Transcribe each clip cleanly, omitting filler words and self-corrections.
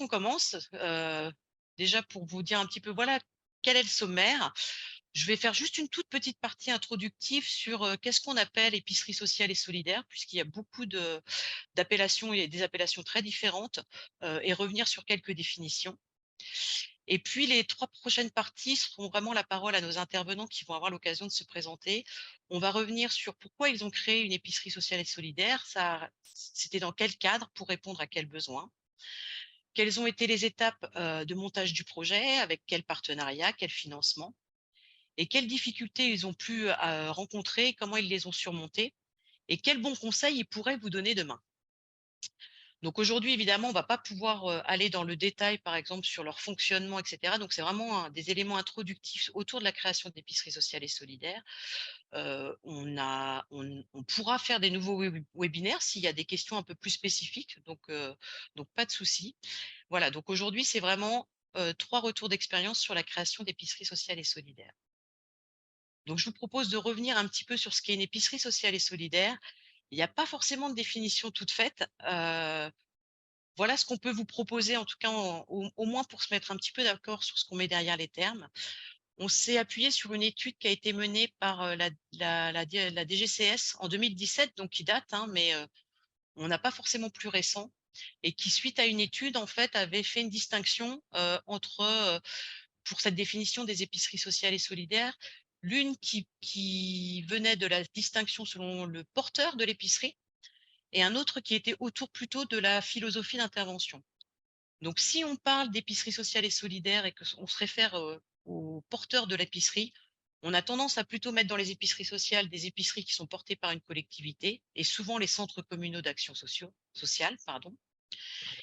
commence. Déjà pour vous dire un petit peu, voilà, quel est le sommaire. Je vais faire juste une toute petite partie introductive sur, qu'est-ce qu'on appelle épicerie sociale et solidaire, puisqu'il y a beaucoup d'appellations et des appellations très différentes, et revenir sur quelques définitions. Et puis les 3 prochaines parties seront vraiment la parole à nos intervenants qui vont avoir l'occasion de se présenter. On va revenir sur pourquoi ils ont créé une épicerie sociale et solidaire, c'était dans quel cadre, pour répondre à quels besoins. Quelles ont été les étapes, de montage du projet, avec quel partenariat, quel financement et quelles difficultés ils ont pu, rencontrer, comment ils les ont surmontées et quels bons conseils ils pourraient vous donner demain. Donc aujourd'hui, évidemment, on va pas pouvoir, aller dans le détail, par exemple, sur leur fonctionnement et cetera. Donc c'est vraiment des éléments introductifs autour de la création d'épiceries sociales et solidaires. On pourra faire des nouveaux webinaires s'il y a des questions un peu plus spécifiques, donc pas de souci. Voilà, donc aujourd'hui, c'est vraiment, 3 retours d'expérience sur la création d'épiceries sociales et solidaires. Donc je vous propose de revenir un petit peu sur ce qu'est une épicerie sociale et solidaire. Il n'y a pas forcément de définition toute faite. Voilà ce qu'on peut vous proposer, en tout cas, au moins pour se mettre un petit peu d'accord sur ce qu'on met derrière les termes. On s'est appuyé sur une étude qui a été menée par la DGCS en 2017, donc qui date, hein, mais on n'a pas forcément plus récent, et qui, suite à une étude, en fait, avait fait une distinction entre, pour cette définition des épiceries sociales et solidaires, l'une qui venait de la distinction selon le porteur de l'épicerie et un autre qui était autour plutôt de la philosophie d'intervention. Donc, si on parle d'épicerie sociale et solidaire et qu'on se réfère aux porteurs de l'épicerie, on a tendance à plutôt mettre dans les épiceries sociales des épiceries qui sont portées par une collectivité et souvent les centres communaux d'action sociale, pardon.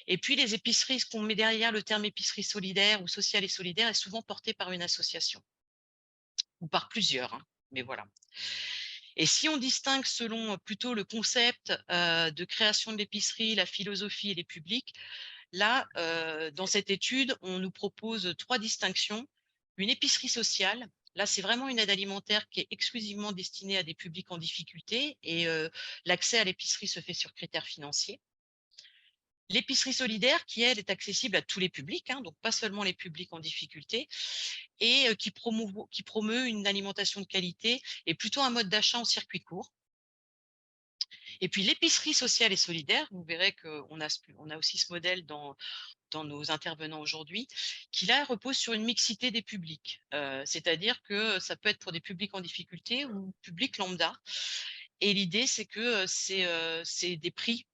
Et puis les épiceries, ce qu'on met derrière le terme épicerie solidaire ou sociale et solidaire, est souvent porté par une association ou par plusieurs, hein, mais voilà. Et si on distingue selon plutôt le concept de création de l'épicerie, la philosophie et les publics, là, dans cette étude, on nous propose 3 distinctions. Une épicerie sociale, là, c'est vraiment une aide alimentaire qui est exclusivement destinée à des publics en difficulté et l'accès à l'épicerie se fait sur critères financiers. L'épicerie solidaire qui, elle, est accessible à tous les publics, hein, donc pas seulement les publics en difficulté, et qui promeut une alimentation de qualité et plutôt un mode d'achat en circuit court. Et puis l'épicerie sociale et solidaire, vous verrez qu'on a aussi ce modèle dans nos intervenants aujourd'hui, qui là repose sur une mixité des publics. C'est-à-dire que ça peut être pour des publics en difficulté ou publics lambda. Et l'idée, c'est que c'est des prix,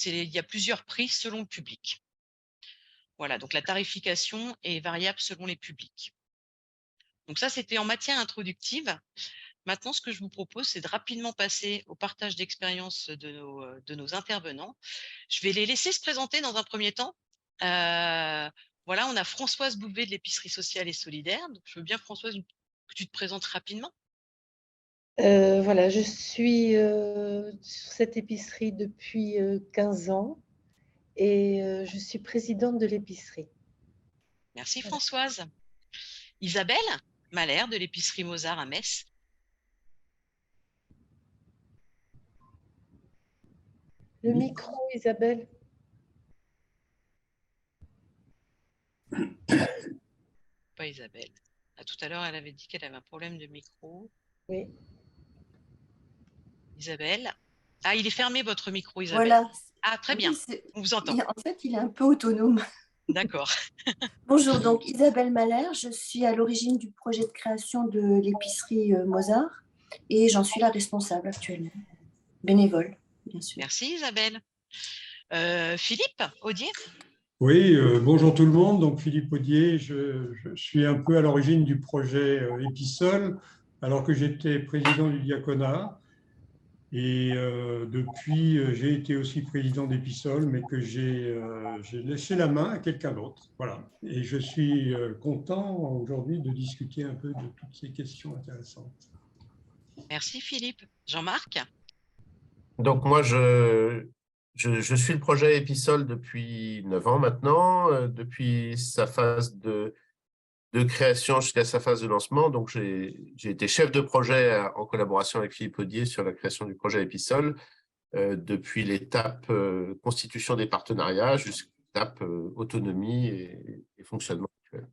il y a plusieurs prix selon le public. Voilà, donc la tarification est variable selon les publics. Donc ça, c'était en matière introductive. Maintenant, ce que je vous propose, c'est de rapidement passer au partage d'expérience de nos intervenants. Je vais les laisser se présenter dans un premier temps. Voilà, on a Françoise Bouvet de l'épicerie sociale et solidaire. Donc, je veux bien, Françoise, que tu te présentes rapidement. Voilà, je suis sur cette épicerie depuis 15 ans et je suis présidente de l'épicerie. Merci, Voilà. Françoise. Isabelle Mahler de l'épicerie Mozart à Metz. Le micro, Isabelle. Pas Isabelle. Tout à l'heure, elle avait dit qu'elle avait un problème de micro. Oui. Isabelle. Ah, il est fermé, votre micro, Isabelle. Voilà. Ah, très bien. Oui, On vous entend. en fait, il est un peu autonome. D'accord. Bonjour, donc Isabelle Mahler, je suis à l'origine du projet de création de l'épicerie Mozart et j'en suis la responsable actuellement, bénévole, bien sûr. Merci, Isabelle. Philippe Audier. Oui, bonjour tout le monde. Donc Philippe Audier, je suis un peu à l'origine du projet Épisol, alors que j'étais président du diaconat. Et depuis, j'ai été aussi président d'Épisol, mais que j'ai laissé la main à quelqu'un d'autre. Voilà. Et je suis content aujourd'hui de discuter un peu de toutes ces questions intéressantes. Merci, Philippe. Jean-Marc. Donc moi, je suis le projet Épisol depuis 9 ans maintenant, depuis sa phase de création jusqu'à sa phase de lancement. Donc j'ai été chef de projet en collaboration avec Philippe Audier sur la création du projet Épisol, depuis l'étape constitution des partenariats étape autonomie et fonctionnement actuel.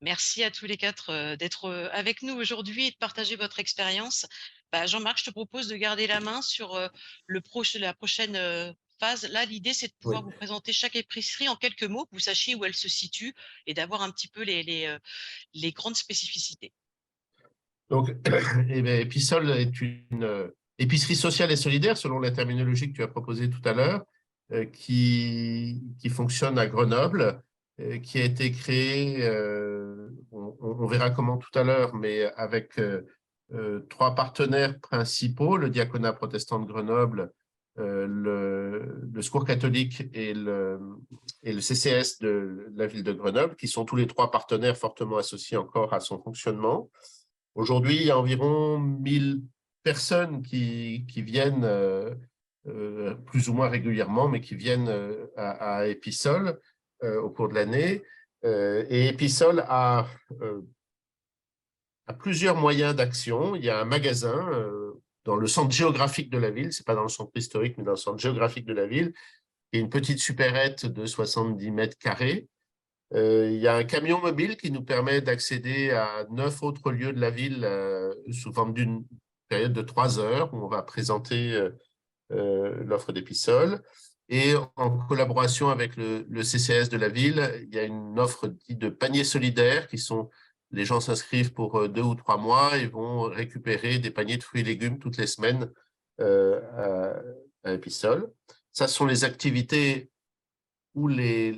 Merci à tous les quatre d'être avec nous aujourd'hui et de partager votre expérience. Jean-Marc, je te propose de garder la main sur la prochaine phase. Là, l'idée, c'est de pouvoir vous présenter chaque épicerie en quelques mots, que vous sachiez où elle se situe et d'avoir un petit peu les grandes spécificités. Donc, Episol est une épicerie sociale et solidaire, selon la terminologie que tu as proposée tout à l'heure, qui fonctionne à Grenoble, qui a été créée, on verra comment tout à l'heure, mais avec 3 partenaires principaux, le Diaconat protestant de Grenoble, le Secours catholique et le CCS de la ville de Grenoble, qui sont tous les 3 partenaires fortement associés encore à son fonctionnement. Aujourd'hui, il y a environ 1000 personnes qui viennent plus ou moins régulièrement, mais qui viennent à Episol au cours de l'année. Et Episol a plusieurs moyens d'action. Il y a un magasin dans le centre géographique de la ville, ce n'est pas dans le centre historique, mais dans le centre géographique de la ville, et une petite supérette de 70 mètres carrés. Il y a un camion mobile qui nous permet d'accéder à 9 autres lieux de la ville sous forme d'une période de 3 heures où on va présenter l'offre d'Episol. Et en collaboration avec le CCS de la ville, il y a une offre dite de panier solidaire qui sont, les gens s'inscrivent pour 2 ou 3 mois et vont récupérer des paniers de fruits et légumes toutes les semaines à Episol. Ça sont les activités où les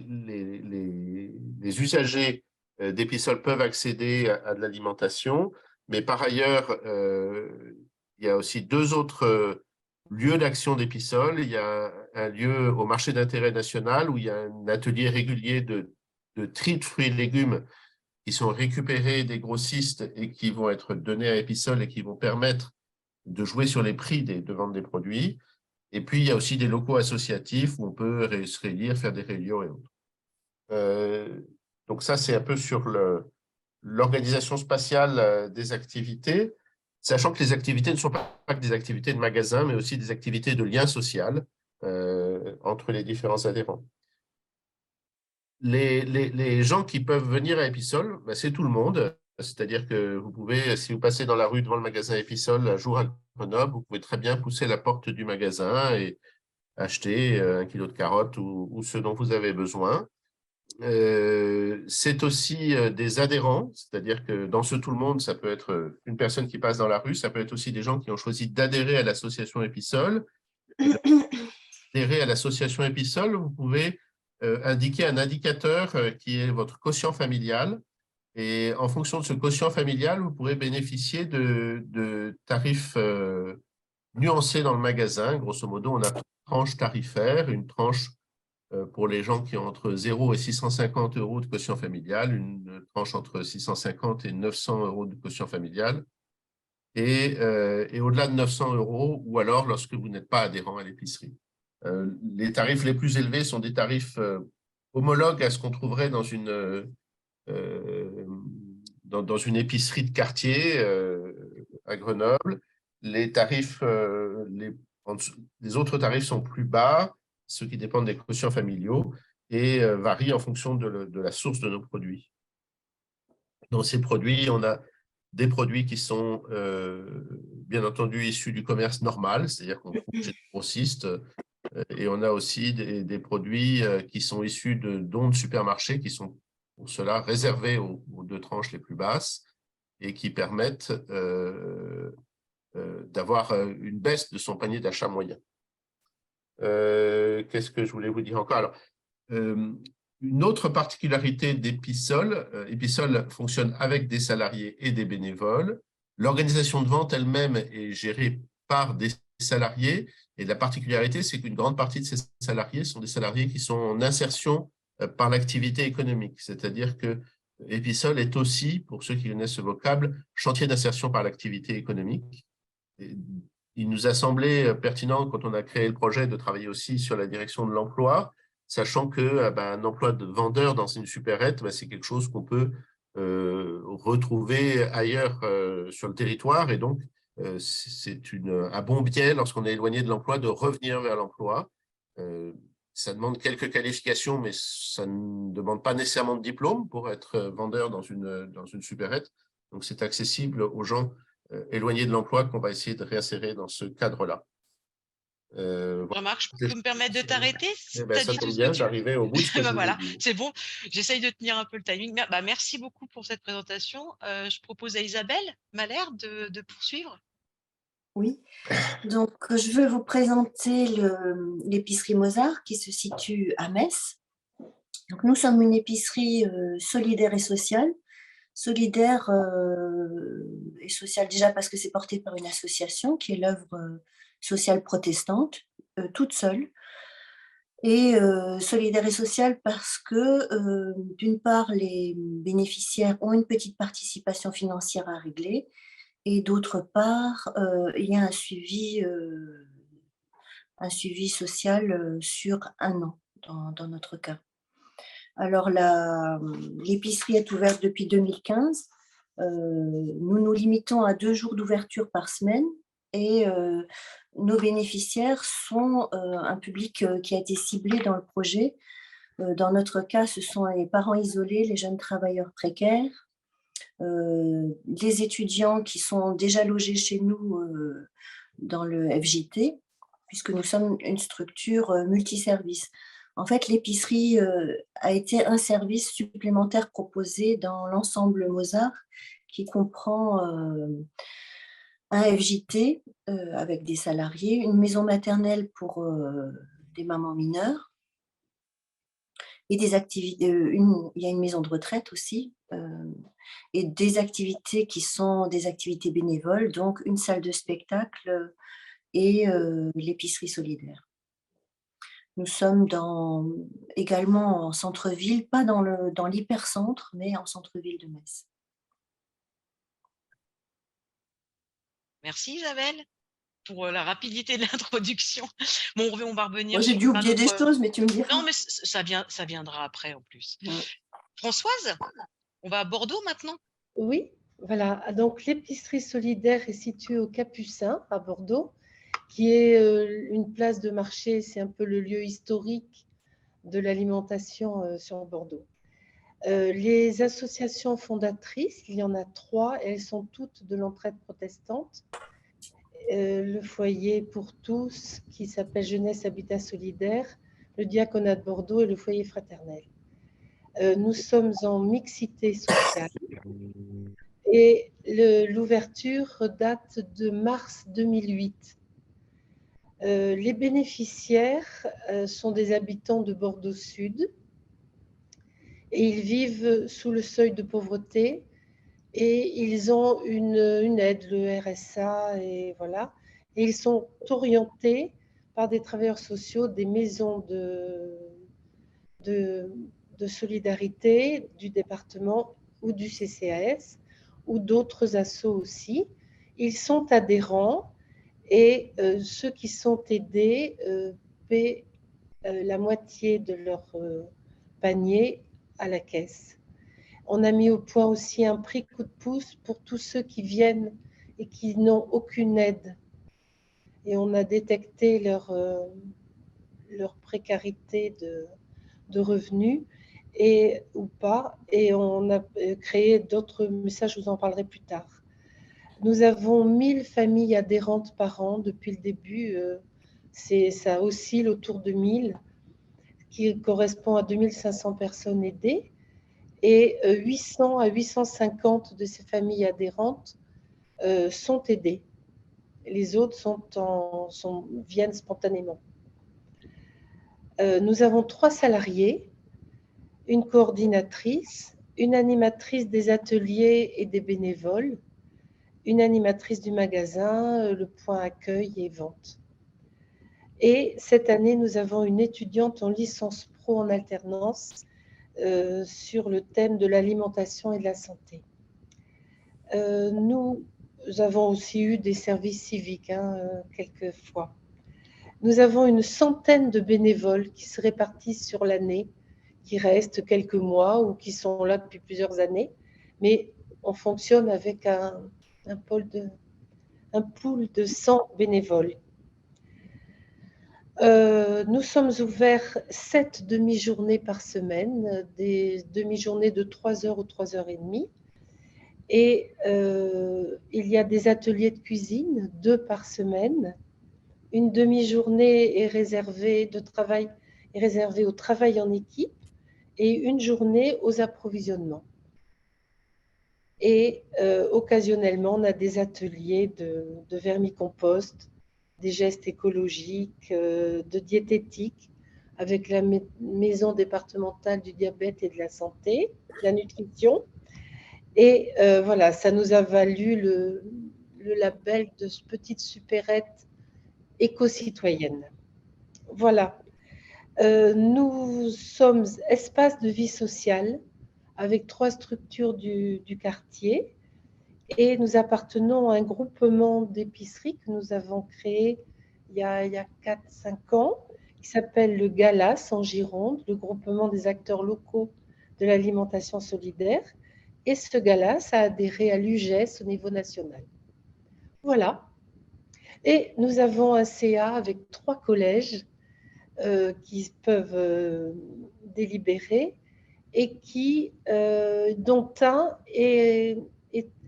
usagers d'Episol peuvent accéder à de l'alimentation. Mais par ailleurs, il y a aussi 2 autres lieux d'action d'Episol. Il y a un lieu au marché d'intérêt national où il y a un atelier régulier de tri de fruits et légumes qui sont récupérés des grossistes et qui vont être donnés à Episol et qui vont permettre de jouer sur les prix de vente des produits. Et puis, il y a aussi des locaux associatifs où on peut se réunir, faire des réunions et autres. Donc ça, c'est un peu sur l'organisation spatiale des activités, sachant que les activités ne sont pas que des activités de magasin, mais aussi des activités de lien social entre les différents adhérents. Les gens qui peuvent venir à Episol, c'est tout le monde. C'est-à-dire que vous pouvez, si vous passez dans la rue devant le magasin Episol un jour à Grenoble, vous pouvez très bien pousser la porte du magasin et acheter 1 kilo de carottes ou ce dont vous avez besoin. C'est aussi des adhérents, c'est-à-dire que dans ce tout le monde, ça peut être une personne qui passe dans la rue, ça peut être aussi des gens qui ont choisi d'adhérer à l'association Episol. Adhérer à l'association Episol, vous pouvez indiquer un indicateur qui est votre quotient familial. Et en fonction de ce quotient familial, vous pourrez bénéficier de tarifs nuancés dans le magasin. Grosso modo, on a 3 tranches tarifaires, une tranche pour les gens qui ont entre 0 et 650 € de quotient familial, une tranche entre 650 et 900 € de quotient familial, et au-delà de 900 €, ou alors lorsque vous n'êtes pas adhérent à l'épicerie. Les tarifs les plus élevés sont des tarifs homologues à ce qu'on trouverait dans une épicerie de quartier à Grenoble. Les tarifs, les autres tarifs sont plus bas, ceux qui dépendent des quotients familiaux, et varient en fonction de la source de nos produits. Dans ces produits, on a des produits qui sont bien entendu issus du commerce normal, c'est-à-dire qu'on trouve chez les grossistes, et on a aussi des produits qui sont issus de dons de supermarchés qui sont pour cela réservés aux 2 tranches les plus basses et qui permettent d'avoir une baisse de son panier d'achat moyen. Qu'est-ce que je voulais vous dire encore? Alors, une autre particularité d'Episol, Episol fonctionne avec des salariés et des bénévoles. L'organisation de vente elle-même est gérée par des salariés et la particularité, c'est qu'une grande partie de ces salariés sont des salariés qui sont en insertion par l'activité économique. C'est-à-dire que Episol est aussi, pour ceux qui connaissent ce vocable, chantier d'insertion par l'activité économique. Et il nous a semblé pertinent, quand on a créé le projet, de travailler aussi sur la direction de l'emploi, sachant qu'un emploi de vendeur dans une supérette, c'est quelque chose qu'on peut retrouver ailleurs sur le territoire. Et donc, c'est un bon biais, lorsqu'on est éloigné de l'emploi, de revenir vers l'emploi. Ça demande quelques qualifications, mais ça ne demande pas nécessairement de diplôme pour être vendeur dans une supérette. Donc, c'est accessible aux gens éloignés de l'emploi qu'on va essayer de réinsérer dans ce cadre-là. Remarque, je peux me permettre de t'arrêter? Eh ben, Tu as ça dit tout tombe ce que bien, tu… j'arrivais au bout de ce que je Bah voulais voilà, dire. c'est bon, j'essaye de tenir un peu le timing. Bah, merci beaucoup pour cette présentation. Je propose à Isabelle Malher de poursuivre. Oui, donc je veux vous présenter l'épicerie Mozart qui se situe à Metz. Donc, nous sommes une épicerie solidaire et sociale. Solidaire et sociale déjà parce que c'est porté par une association qui est l'œuvre sociale protestante, toute seule. Et solidaire et sociale parce que, d'une part, les bénéficiaires ont une petite participation financière à régler et d'autre part, il y a un suivi social sur 1 an dans notre cas. Alors l'épicerie est ouverte depuis 2015. Nous nous limitons à 2 jours d'ouverture par semaine et nos bénéficiaires sont un public qui a été ciblé dans le projet. Dans notre cas, ce sont les parents isolés, les jeunes travailleurs précaires, les étudiants qui sont déjà logés chez nous dans le FJT, puisque nous sommes une structure multiservice. En fait, l'épicerie a été un service supplémentaire proposé dans l'ensemble Mozart, qui comprend un FJT avec des salariés, une maison maternelle pour des mamans mineures, et des activités. Il y a une maison de retraite aussi, et des activités qui sont des activités bénévoles, donc une salle de spectacle et l'épicerie solidaire. Nous sommes également en centre-ville, pas dans l'hypercentre, mais en centre-ville de Metz. Merci Isabelle pour la rapidité de l'introduction. Bon, on va revenir Moi, j'ai sur dû plein oublier des d'autres… choses, mais tu me diras. Non, mais ça viendra après en plus. Ouais. Françoise, on va à Bordeaux maintenant? Oui, voilà. Donc, l'épicerie solidaire est située au Capucin, à Bordeaux, qui est une place de marché. C'est un peu le lieu historique de l'alimentation sur Bordeaux. Les associations fondatrices, il y en a 3, elles sont toutes de l'entraide protestante. Le foyer pour tous, qui s'appelle Jeunesse Habitat Solidaire, le diaconat de Bordeaux et le foyer fraternel. Nous sommes en mixité sociale et l'ouverture date de mars 2008. Les bénéficiaires sont des habitants de Bordeaux Sud et ils vivent sous le seuil de pauvreté et ils ont une aide, le RSA, et voilà. Et ils sont orientés par des travailleurs sociaux des maisons de solidarité du département ou du CCAS ou d'autres assos aussi. Ils sont adhérents et ceux qui sont aidés paient la moitié de leur panier à la caisse. On a mis au point aussi un prix coup de pouce pour tous ceux qui viennent et qui n'ont aucune aide. Et on a détecté leur précarité de revenus ou pas. Et on a créé d'autres messages, je vous en parlerai plus tard. Nous avons 1000 familles adhérentes par an depuis le début. Ça oscille autour de 1000, qui correspond à 2500 personnes aidées. Et 800 à 850 de ces familles adhérentes sont aidées. Les autres viennent spontanément. Nous avons 3 salariés, une coordinatrice, une animatrice des ateliers et des bénévoles, une animatrice du magasin, le point accueil et vente. Et cette année, nous avons une étudiante en licence pro en alternance sur le thème de l'alimentation et de la santé. Nous avons aussi eu des services civiques quelques fois. Nous avons une centaine de bénévoles qui se répartissent sur l'année, qui restent quelques mois ou qui sont là depuis plusieurs années, mais on fonctionne avec un pool de 100 bénévoles. Nous sommes ouverts 7 demi-journées par semaine, des demi-journées de 3 heures ou 3 heures et demie. Et il y a des ateliers de cuisine, 2 par semaine. Une demi-journée est réservée au travail en équipe et une journée aux approvisionnements. Et occasionnellement, on a des ateliers de vermicompost, des gestes écologiques, de diététique, avec la maison départementale du diabète et de la santé, la nutrition. Et voilà, ça nous a valu le label de petite supérette éco-citoyenne. Voilà. Nous sommes espace de vie sociale avec 3 structures du quartier et nous appartenons à un groupement d'épiceries que nous avons créé il y a 4-5 ans qui s'appelle le GALAS en Gironde, le groupement des acteurs locaux de l'alimentation solidaire. Et ce GALAS a adhéré à l'UGES au niveau national. Voilà. Et nous avons un CA avec 3 collèges qui peuvent délibérer et dont un est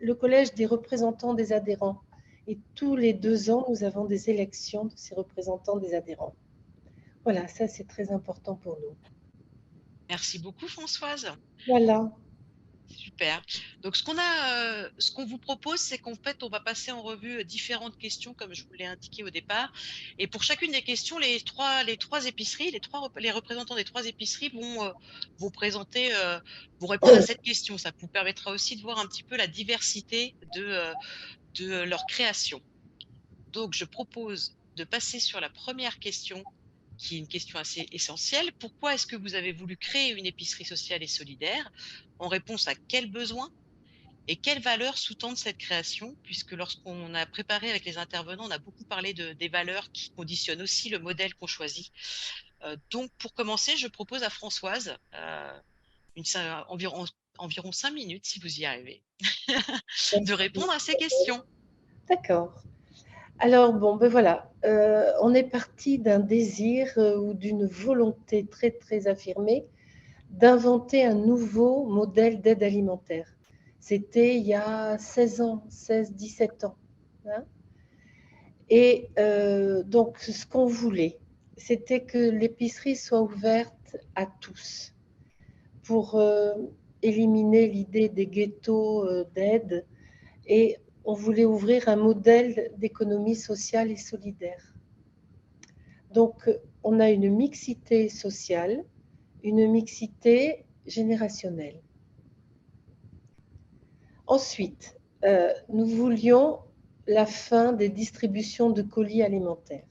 le collège des représentants des adhérents. Et tous les 2 ans, nous avons des élections de ces représentants des adhérents. Voilà, ça c'est très important pour nous. Merci beaucoup Françoise. Voilà. Super. Donc, ce qu'on vous propose, c'est qu'en fait, on va passer en revue différentes questions, comme je vous l'ai indiqué au départ. Et pour chacune des questions, les trois épiceries, les représentants des 3 épiceries vont vous présenter, vous répondre à cette question. Ça vous permettra aussi de voir un petit peu la diversité de leur création. Donc, je propose de passer sur la première question, qui est une question assez essentielle. Pourquoi est-ce que vous avez voulu créer une épicerie sociale et solidaire? En réponse à quels besoins et quelles valeurs sous-tendent cette création? Puisque lorsqu'on a préparé avec les intervenants, on a beaucoup parlé des valeurs qui conditionnent aussi le modèle qu'on choisit. Donc, pour commencer, je propose à Françoise environ 5 minutes, si vous y arrivez, de répondre à ces questions. D'accord. Alors, bon, ben voilà, on est parti d'un désir ou d'une volonté très, très affirmée d'inventer un nouveau modèle d'aide alimentaire. C'était il y a 16 ans, 17 ans. Hein. Et donc, ce qu'on voulait, c'était que l'épicerie soit ouverte à tous pour éliminer l'idée des ghettos d'aide. Et on voulait ouvrir un modèle d'économie sociale et solidaire. Donc, on a une mixité sociale, une mixité générationnelle. Ensuite, nous voulions la fin des distributions de colis alimentaires.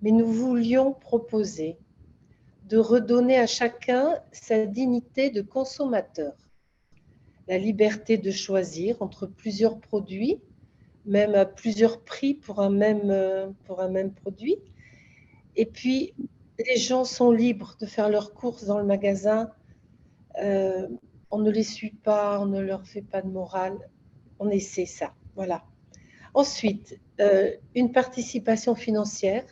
Mais nous voulions proposer de redonner à chacun sa dignité de consommateur, la liberté de choisir entre plusieurs produits, même à plusieurs prix pour un même produit. Et puis, les gens sont libres de faire leurs courses dans le magasin. On ne les suit pas, on ne leur fait pas de morale. On essaie ça, voilà. Ensuite, une participation financière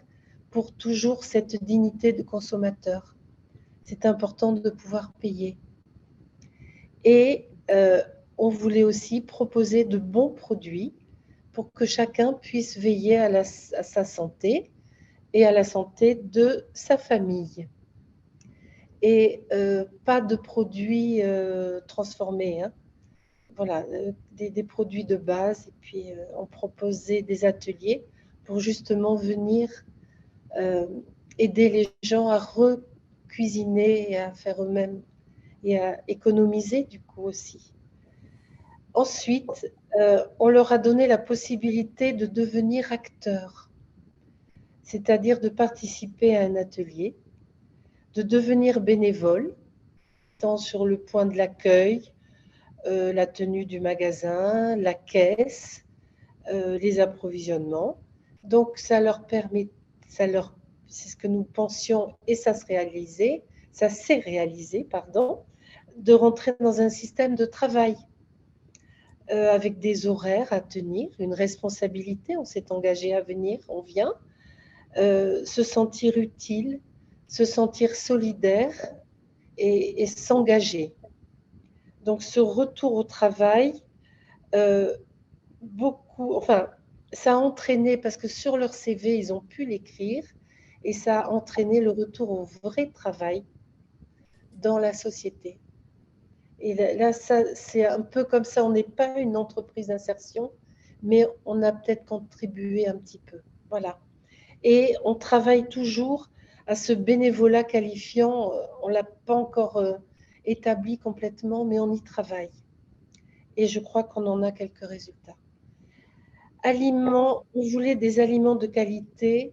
pour toujours cette dignité de consommateur. C'est important de pouvoir payer. Et on voulait aussi proposer de bons produits pour que chacun puisse veiller à sa santé et à la santé de sa famille. Et pas de produits transformés. Hein. Voilà, des produits de base. Et puis, on proposait des ateliers pour justement venir aider les gens à recuisiner et à faire eux-mêmes et à économiser du coup aussi. Ensuite, on leur a donné la possibilité de devenir acteurs, c'est-à-dire de participer à un atelier, de devenir bénévole, tant sur le point de l'accueil, la tenue du magasin, la caisse, les approvisionnements. Donc, c'est ce que nous pensions et ça s'est réalisé, de rentrer dans un système de travail avec des horaires à tenir, une responsabilité, on s'est engagé à venir, on vient. se sentir utile, se sentir solidaire et s'engager. Donc ce retour au travail, ça a entraîné, parce que sur leur CV, ils ont pu l'écrire, et ça a entraîné le retour au vrai travail dans la société. Et là, c'est un peu comme ça, on n'est pas une entreprise d'insertion, mais on a peut-être contribué un petit peu. Voilà. Et on travaille toujours à ce bénévolat qualifiant. On ne l'a pas encore établi complètement, mais on y travaille. Et je crois qu'on en a quelques résultats. Aliments, on voulait des aliments de qualité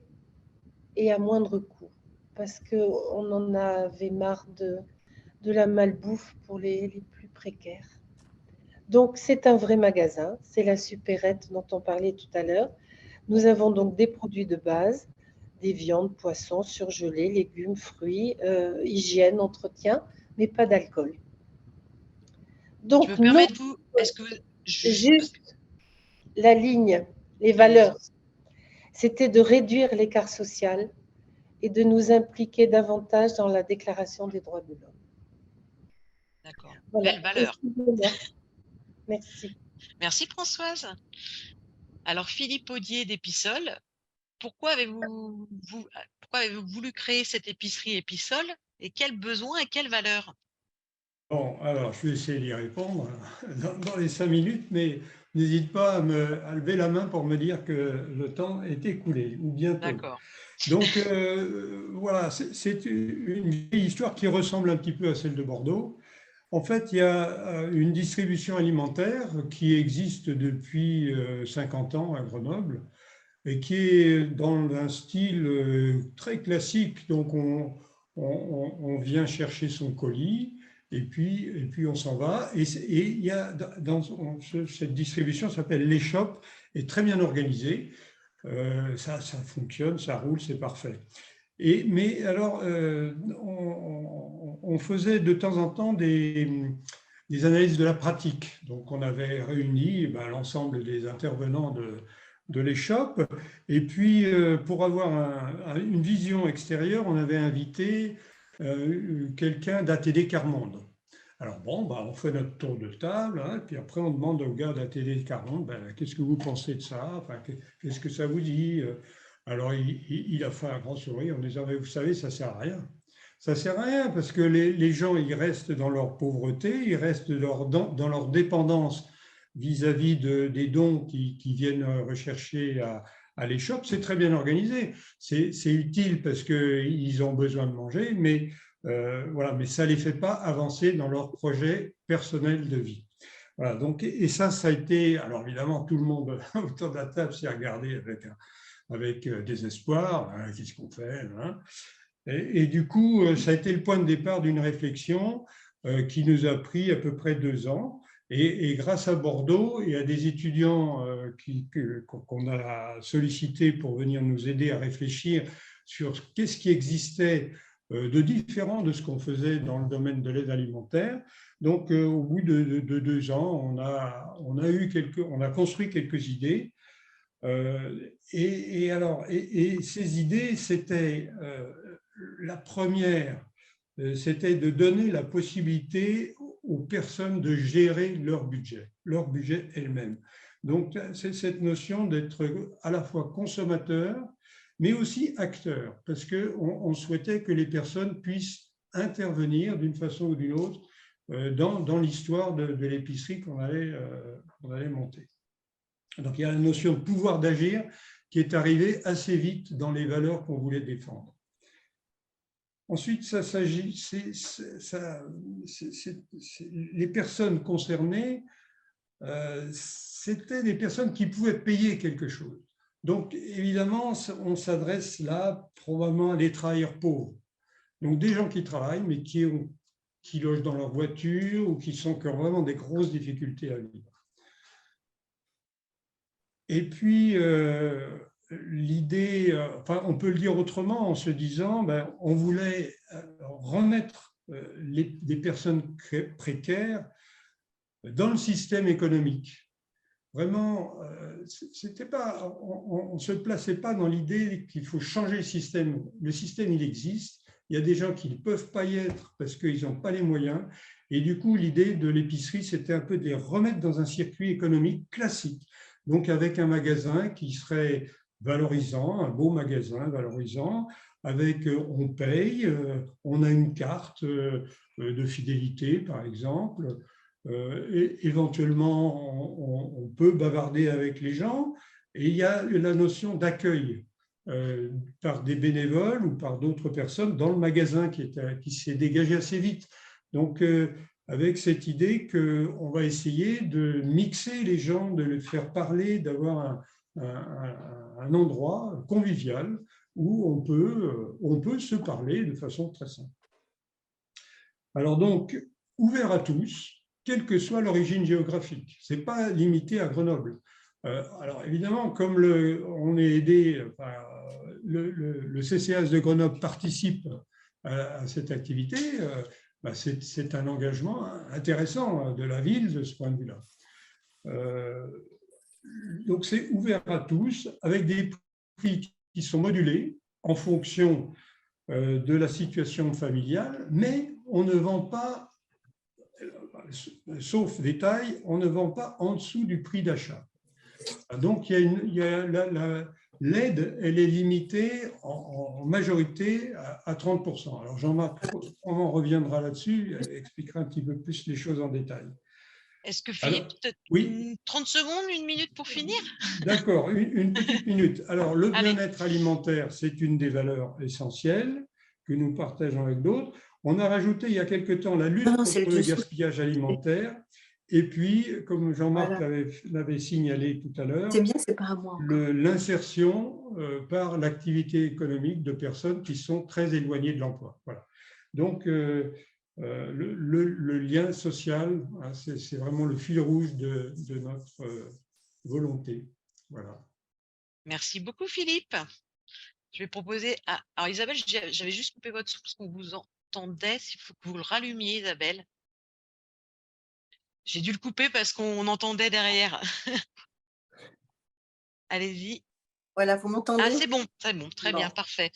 et à moindre coût, parce qu'on en avait marre de la malbouffe pour les plus précaires. Donc, c'est un vrai magasin, c'est la supérette dont on parlait tout à l'heure. Nous avons donc des produits de base, des viandes, poissons, surgelés, légumes, fruits, hygiène, entretien, mais pas d'alcool. Je Donc, me permets de vous, est-ce que juste la ligne, les valeurs, c'était de réduire l'écart social et de nous impliquer davantage dans la déclaration des droits de l'homme. D'accord, Voilà. belle valeur. Merci. Merci Françoise. Alors Philippe Audier d'Épisole, pourquoi avez-vous voulu créer cette épicerie Épisole et quels besoins et quelles valeurs? Bon, alors je vais essayer d'y répondre dans les 5 minutes, mais n'hésite pas à lever la main pour me dire que le temps est écoulé ou bientôt. D'accord. Donc voilà, c'est une vieille histoire qui ressemble un petit peu à celle de Bordeaux. En fait, il y a une distribution alimentaire qui existe depuis 50 ans à Grenoble et qui est dans un style très classique. Donc on vient chercher son colis et puis on s'en va. Et il y a cette distribution s'appelle l'échoppe, est très bien organisée. Ça fonctionne, ça roule, c'est parfait. Mais alors, on faisait de temps en temps des analyses de la pratique. Donc, on avait réuni l'ensemble des intervenants de l'échoppe. Et puis, pour avoir une vision extérieure, on avait invité quelqu'un d'ATD Carmonde. Alors bon, on fait notre tour de table, hein, puis après on demande au gars d'ATD Carmonde, qu'est-ce que vous pensez de ça, enfin, qu'est-ce que ça vous dit? Alors il a fait un grand sourire en disant, mais vous savez, ça ne sert à rien. Ça ne sert à rien parce que les gens, ils restent dans leur pauvreté, ils restent dans leur dépendance vis-à-vis des dons qui viennent rechercher à l'échoppe. C'est très bien organisé, c'est utile parce qu'ils ont besoin de manger, mais voilà, mais ça ne les fait pas avancer dans leur projet personnel de vie. Voilà, donc, et ça a été, alors évidemment, tout le monde autour de la table s'est regardé avec désespoir, hein, qu'est-ce qu'on fait, hein. Et du coup, ça a été le point de départ d'une réflexion qui nous a pris à peu près 2 ans. Et grâce à Bordeaux et à des étudiants qu'on a sollicités pour venir nous aider à réfléchir sur qu'est-ce qui existait de différent de ce qu'on faisait dans le domaine de l'aide alimentaire. Donc, au bout de 2 ans, on a construit quelques idées. Et ces idées, c'était la première, c'était de donner la possibilité aux personnes de gérer leur budget elles-mêmes. Donc, c'est cette notion d'être à la fois consommateur, mais aussi acteur, parce qu'on souhaitait que les personnes puissent intervenir d'une façon ou d'une autre dans l'histoire de l'épicerie qu'on allait monter. Donc, il y a la notion de pouvoir d'agir qui est arrivée assez vite dans les valeurs qu'on voulait défendre. Ensuite, les personnes concernées, c'était des personnes qui pouvaient payer quelque chose. Donc, évidemment, on s'adresse là probablement à des travailleurs pauvres. Donc, des gens qui travaillent, mais qui logent dans leur voiture ou qui ont vraiment des grosses difficultés à vivre. Et puis, l'idée, on peut le dire autrement en se disant, on voulait remettre des personnes précaires dans le système économique. vraiment, c'était pas, on ne se plaçait pas dans l'idée qu'il faut changer le système. Le système, il existe. Il y a des gens qui ne peuvent pas y être parce qu'ils n'ont pas les moyens. Et du coup, l'idée de l'épicerie, c'était un peu de les remettre dans un circuit économique classique. Donc, avec un magasin qui serait valorisant, un beau magasin valorisant, avec on paye, on a une carte de fidélité, par exemple. Et éventuellement, on peut bavarder avec les gens. Et il y a la notion d'accueil par des bénévoles ou par d'autres personnes dans le magasin qui s'est dégagé assez vite. Donc, avec cette idée qu'on va essayer de mixer les gens, de les faire parler, d'avoir un endroit convivial où on peut se parler de façon très simple. Alors donc, ouvert à tous, quelle que soit l'origine géographique. Ce n'est pas limité à Grenoble. Alors évidemment, comme on est aidé, enfin, le CCAS de Grenoble participe à cette activité, c'est un engagement intéressant de la ville de ce point de vue-là. Donc c'est ouvert à tous, avec des prix qui sont modulés en fonction de la situation familiale, mais on ne vend pas, sauf détail, on ne vend pas en dessous du prix d'achat. Donc, l'aide, elle est limitée en majorité à 30%. Alors, Jean-Marc, on en reviendra là-dessus, expliquera un petit peu plus les choses en détail. Est-ce que Philippe, oui. 30 secondes, une minute pour finir? D'accord, une petite minute. Alors, le bien-être alimentaire, c'est une des valeurs essentielles que nous partageons avec d'autres. On a rajouté il y a quelque temps la lutte contre le gaspillage alimentaire. Et puis, comme Jean-Marc l'avait signalé tout à l'heure, l'insertion par l'activité économique de personnes qui sont très éloignées de l'emploi. Voilà. Donc, le lien social, hein, c'est vraiment le fil rouge de notre volonté. Voilà. Merci beaucoup, Philippe. Je vais proposer à... Alors, Isabelle, j'avais juste coupé votre son parce qu'on vous entendait. Il faut que vous le rallumiez, Isabelle. J'ai dû le couper parce qu'on entendait derrière. Allez-y. Voilà, vous m'entendez? Ah, c'est bon, très bien, parfait.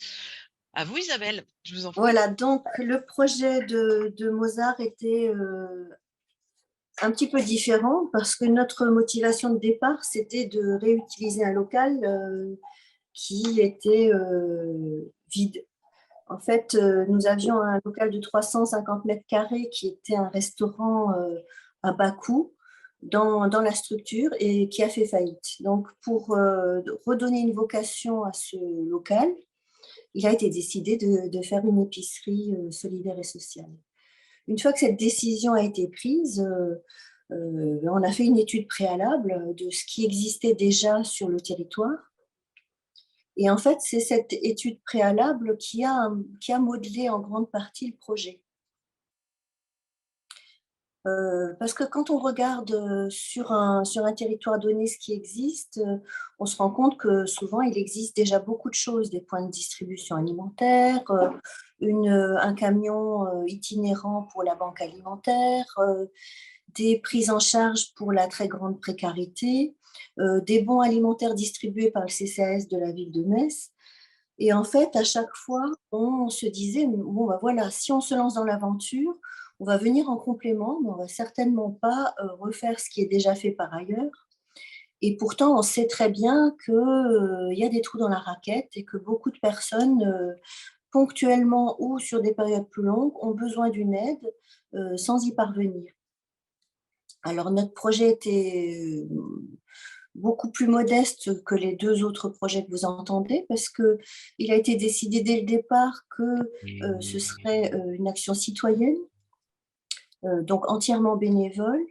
À vous, Isabelle, je vous en prie. Voilà, donc le projet de Mozart était un petit peu différent parce que notre motivation de départ, c'était de réutiliser un local qui était vide. En fait, nous avions un local de 350 mètres carrés qui était un restaurant à bas coût dans la structure et qui a fait faillite. Donc, pour redonner une vocation à ce local, il a été décidé de faire une épicerie solidaire et sociale. Une fois que cette décision a été prise, on a fait une étude préalable de ce qui existait déjà sur le territoire. Et en fait, c'est cette étude préalable qui a modelé en grande partie le projet. Parce que quand on regarde sur un territoire donné ce qui existe, on se rend compte que souvent, il existe déjà beaucoup de choses, des points de distribution alimentaire, un camion itinérant pour la banque alimentaire, des prises en charge pour la très grande précarité, des bons alimentaires distribués par le CCAS de la ville de Metz. Et en fait, à chaque fois, on se disait, bon, ben voilà, si on se lance dans l'aventure, on va venir en complément, mais on ne va certainement pas refaire ce qui est déjà fait par ailleurs. Et pourtant, on sait très bien qu'il y a des trous dans la raquette et que beaucoup de personnes, ponctuellement ou sur des périodes plus longues, ont besoin d'une aide sans y parvenir. Alors, notre projet était beaucoup plus modeste que les deux autres projets que vous entendez, parce qu'il a été décidé dès le départ que ce serait une action citoyenne, donc entièrement bénévole,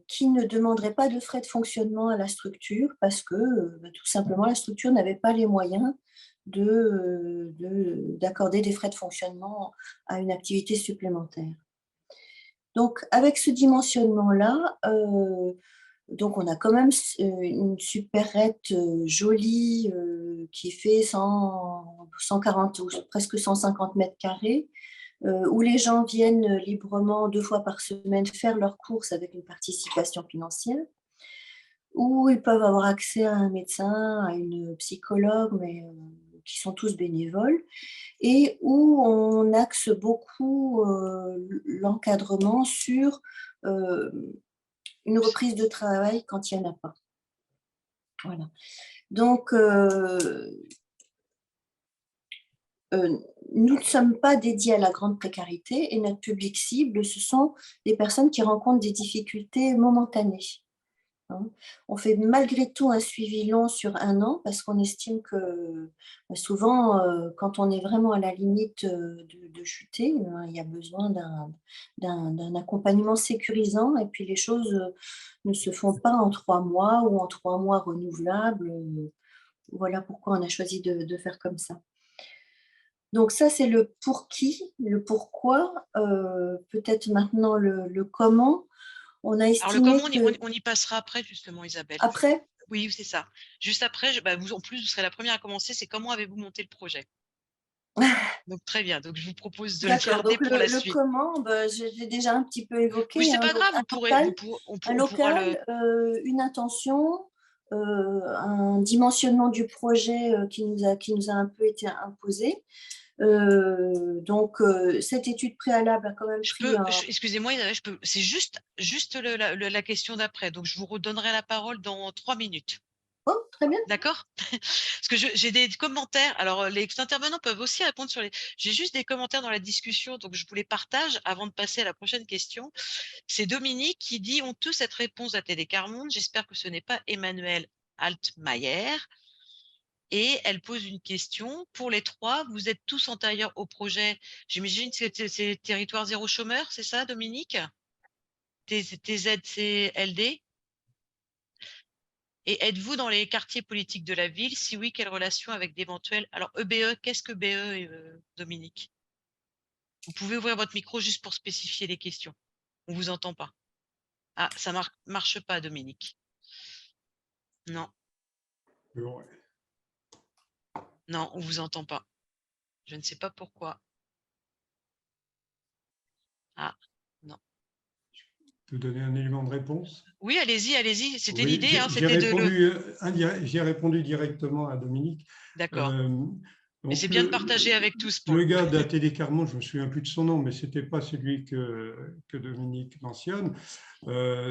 qui ne demanderait pas de frais de fonctionnement à la structure, parce que tout simplement la structure n'avait pas les moyens d'accorder des frais de fonctionnement à une activité supplémentaire. Donc, avec ce dimensionnement-là, donc on a quand même une supérette jolie qui fait 140 ou presque 150 mètres carrés, où les gens viennent librement 2 fois par semaine faire leurs courses avec une participation financière. où ils peuvent avoir accès à un médecin, à une psychologue, mais qui sont tous bénévoles, et où on axe beaucoup l'encadrement sur une reprise de travail quand il n'y en a pas. Voilà. Donc, nous ne sommes pas dédiés à la grande précarité et notre public cible, ce sont des personnes qui rencontrent des difficultés momentanées. Hein. On fait malgré tout un suivi long sur 1 an parce qu'on estime que souvent, quand on est vraiment à la limite de chuter, il y a besoin d'un accompagnement sécurisant et puis les choses ne se font pas en 3 mois ou en 3 mois renouvelables. Voilà pourquoi on a choisi de faire comme ça. Donc ça, c'est le pour qui, le pourquoi, peut-être maintenant le comment. On a Alors le comment, estimé que on y passera après justement, Isabelle. après, Oui, c'est ça. Juste après, vous, en plus, vous serez la première à commencer, c'est comment avez-vous monté le projet? Donc très bien, donc je vous propose de le d'accord, garder donc pour la le suite. comment, je l'ai déjà un petit peu Oui, évoqué, c'est hein, pas donc grave, on un pourra le… local, une intention, un dimensionnement du projet, qui nous a un peu été imposé. Donc cette étude préalable a quand même pris un… excusez-moi, Isabelle, c'est juste la question d'après, donc je vous redonnerai la parole dans 3 minutes. Oh, très bien. D'accord? Parce que j'ai des commentaires. Alors, les intervenants peuvent aussi répondre sur les… J'ai juste des commentaires dans la discussion, donc je vous les partage avant de passer à la prochaine question. C'est Dominique qui dit: «Honteux cette réponse à Télé Carmonde. J'espère que ce n'est pas Emmanuel Altmaier». Et elle pose une question: «Pour les 3, vous êtes tous antérieurs au projet». J'imagine que c'est Territoire Zéro Chômeur, c'est ça, Dominique? TZCLD? Et êtes-vous dans les quartiers politiques de la ville? Si oui, quelle relation avec d'éventuels… Alors EBE, qu'est-ce que BE, Dominique? Vous pouvez ouvrir votre micro juste pour spécifier les questions. On vous entend pas. Ah, ça marche pas, Dominique. Non, Ouais. non, on vous entend pas. Je ne sais pas pourquoi. Ah, non. Je peux donner un élément de réponse? Oui, allez-y. C'était Oui, l'idée, hein, c'était de le… j'ai répondu directement à Dominique. D'accord. Euh, Mais c'est donc bien de partager avec tous pour le le coup. gars de la Télé Carmonde, je ne me souviens plus de son nom, mais ce n'était pas celui que Dominique mentionne.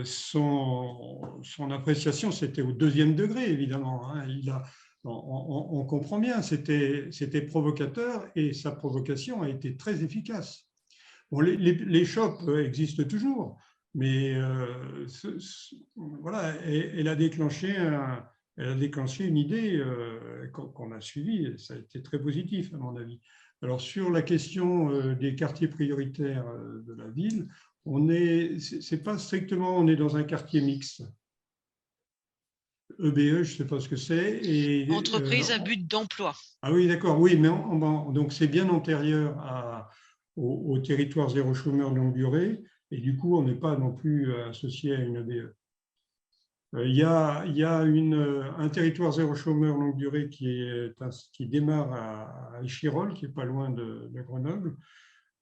Son appréciation, c'était au 2e degré, évidemment. Hein. On comprend bien, c'était provocateur et sa provocation a été très efficace. Bon, les shops existent toujours, mais voilà, elle a déclenché une idée qu'on a suivie, et ça a été très positif à mon avis. Alors sur la question des quartiers prioritaires de la ville, c'est pas strictement, on est dans un quartier mixte. EBE, je ne sais pas ce que c'est. Entreprise à but d'emploi. Ah oui, d'accord, oui, mais donc c'est bien antérieur au territoire zéro chômeur de longue durée, et du coup, on n'est pas non plus associé à une EBE. Il y a un territoire zéro chômeur longue durée qui démarre à Échirolles, qui est pas loin de Grenoble.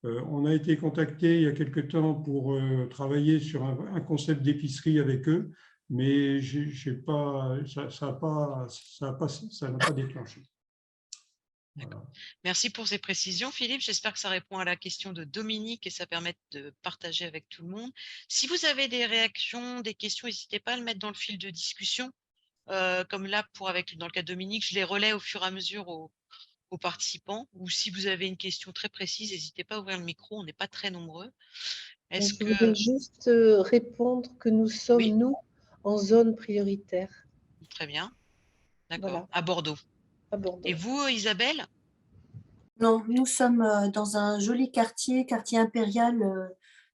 On a été contacté il y a quelque temps pour travailler sur un concept d'épicerie avec eux, mais ça n'a pas déclenché. D'accord. Voilà. Merci pour ces précisions, Philippe. J'espère que ça répond à la question de Dominique et ça permet de partager avec tout le monde. Si vous avez des réactions, des questions, n'hésitez pas à le mettre dans le fil de discussion. Comme là, dans le cas de Dominique, je les relais au fur et à mesure aux participants. Ou si vous avez une question très précise, n'hésitez pas à ouvrir le micro. On n'est pas très nombreux. Est-ce Je voudrais que… juste répondre que nous Oui, sommes, nous, en zone prioritaire. très bien. D'accord. Voilà, À Bordeaux. à Et Bordeaux. vous, Isabelle? Non, nous sommes dans un joli quartier impérial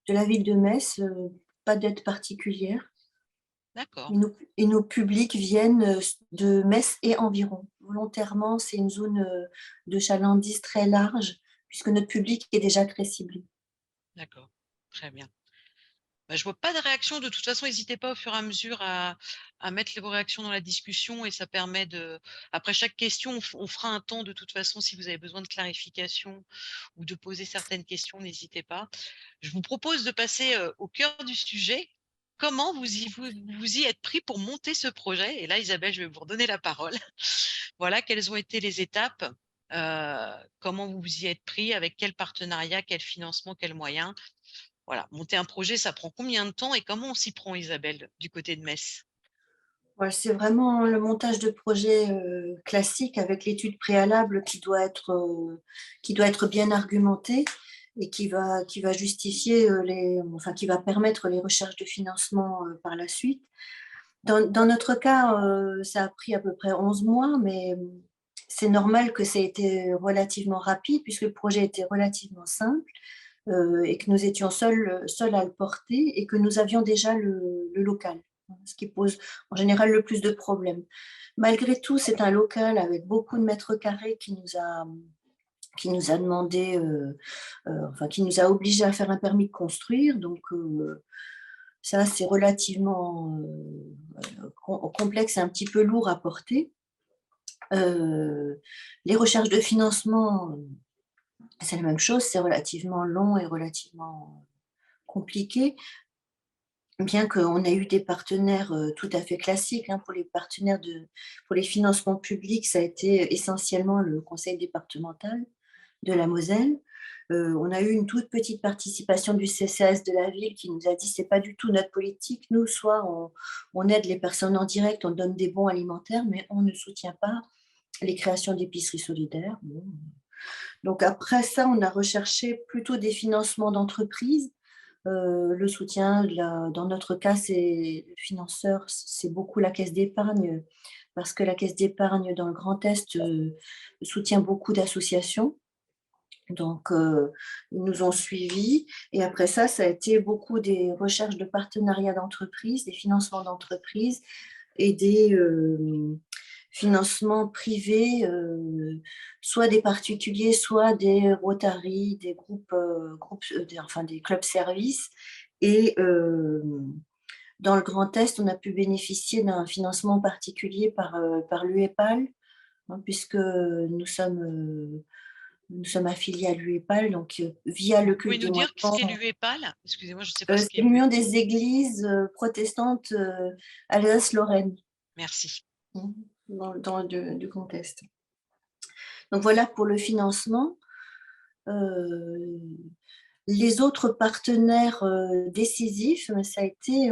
de la ville de Metz, pas d'aide particulière. D'accord. Et nos publics viennent de Metz et environ. Volontairement, c'est une zone de chalandise très large, puisque notre public est déjà très ciblé. D'accord. Très bien. Je vois pas de réaction. De toute façon, n'hésitez pas au fur et à mesure à mettre vos réactions dans la discussion et ça permet de… Après chaque question, on fera un temps de toute façon si vous avez besoin de clarification ou de poser certaines questions, n'hésitez pas. Je vous propose de passer au cœur du sujet. comment vous y êtes pris pour monter ce projet? Et là, Isabelle, je vais vous redonner la parole. Voilà, quelles ont été les étapes? Comment vous vous y êtes pris? Avec quel partenariat, quel financement, quels moyens? Voilà, monter un projet, ça prend combien de temps et comment on s'y prend, Isabelle, du côté de Metz? Ouais, c'est vraiment le montage de projet classique avec l'étude préalable qui doit être bien argumentée et qui va justifier enfin, qui va permettre les recherches de financement par la suite. Dans notre cas, ça a pris à peu près 11 mois, mais c'est normal que ça ait été relativement rapide puisque le projet était relativement simple et que nous étions seuls à le porter et que nous avions déjà le local, ce qui pose en général le plus de problèmes. Malgré tout, c'est un local avec beaucoup de mètres carrés qui nous a demandé, enfin qui nous a obligés à faire un permis de construire. Donc ça, c'est relativement complexe et un petit peu lourd à porter. Les recherches de financement, c'est la même chose, c'est relativement long et relativement compliqué, bien qu'on ait eu des partenaires tout à fait classiques. Hein, pour les financements publics, ça a été essentiellement le conseil départemental de la Moselle. On a eu une toute petite participation du CCAS de la ville qui nous a dit c'est pas du tout notre politique. Nous, soit on aide les personnes en direct, on donne des bons alimentaires, mais on ne soutient pas les créations d'épiceries solidaires. Bon. Donc après ça, on a recherché plutôt des financements d'entreprises. Le soutien, dans notre cas, c'est le financeur, c'est beaucoup la caisse d'épargne, parce que la caisse d'épargne dans le Grand Est soutient beaucoup d'associations. Donc, ils nous ont suivis. Et après ça, ça a été beaucoup des recherches de partenariats d'entreprises, des financements d'entreprises et des financements privés, soit des particuliers, soit des Rotary, des enfin des clubs services. Et dans le Grand Est, on a pu bénéficier d'un financement particulier par l'UEPAL, hein, puisque nous sommes affiliés à l'UEPAL, donc via le Vous pouvez culte nous du mois dire de ce qu'est Pan. l'UEPAL? Excusez-moi, je ne sais pas ce C'est qu'est l'Union l'UEPAL. des églises protestantes Alsace-Lorraine, Merci. du Grand Est. Donc voilà pour le financement. Les autres partenaires décisifs, ça a été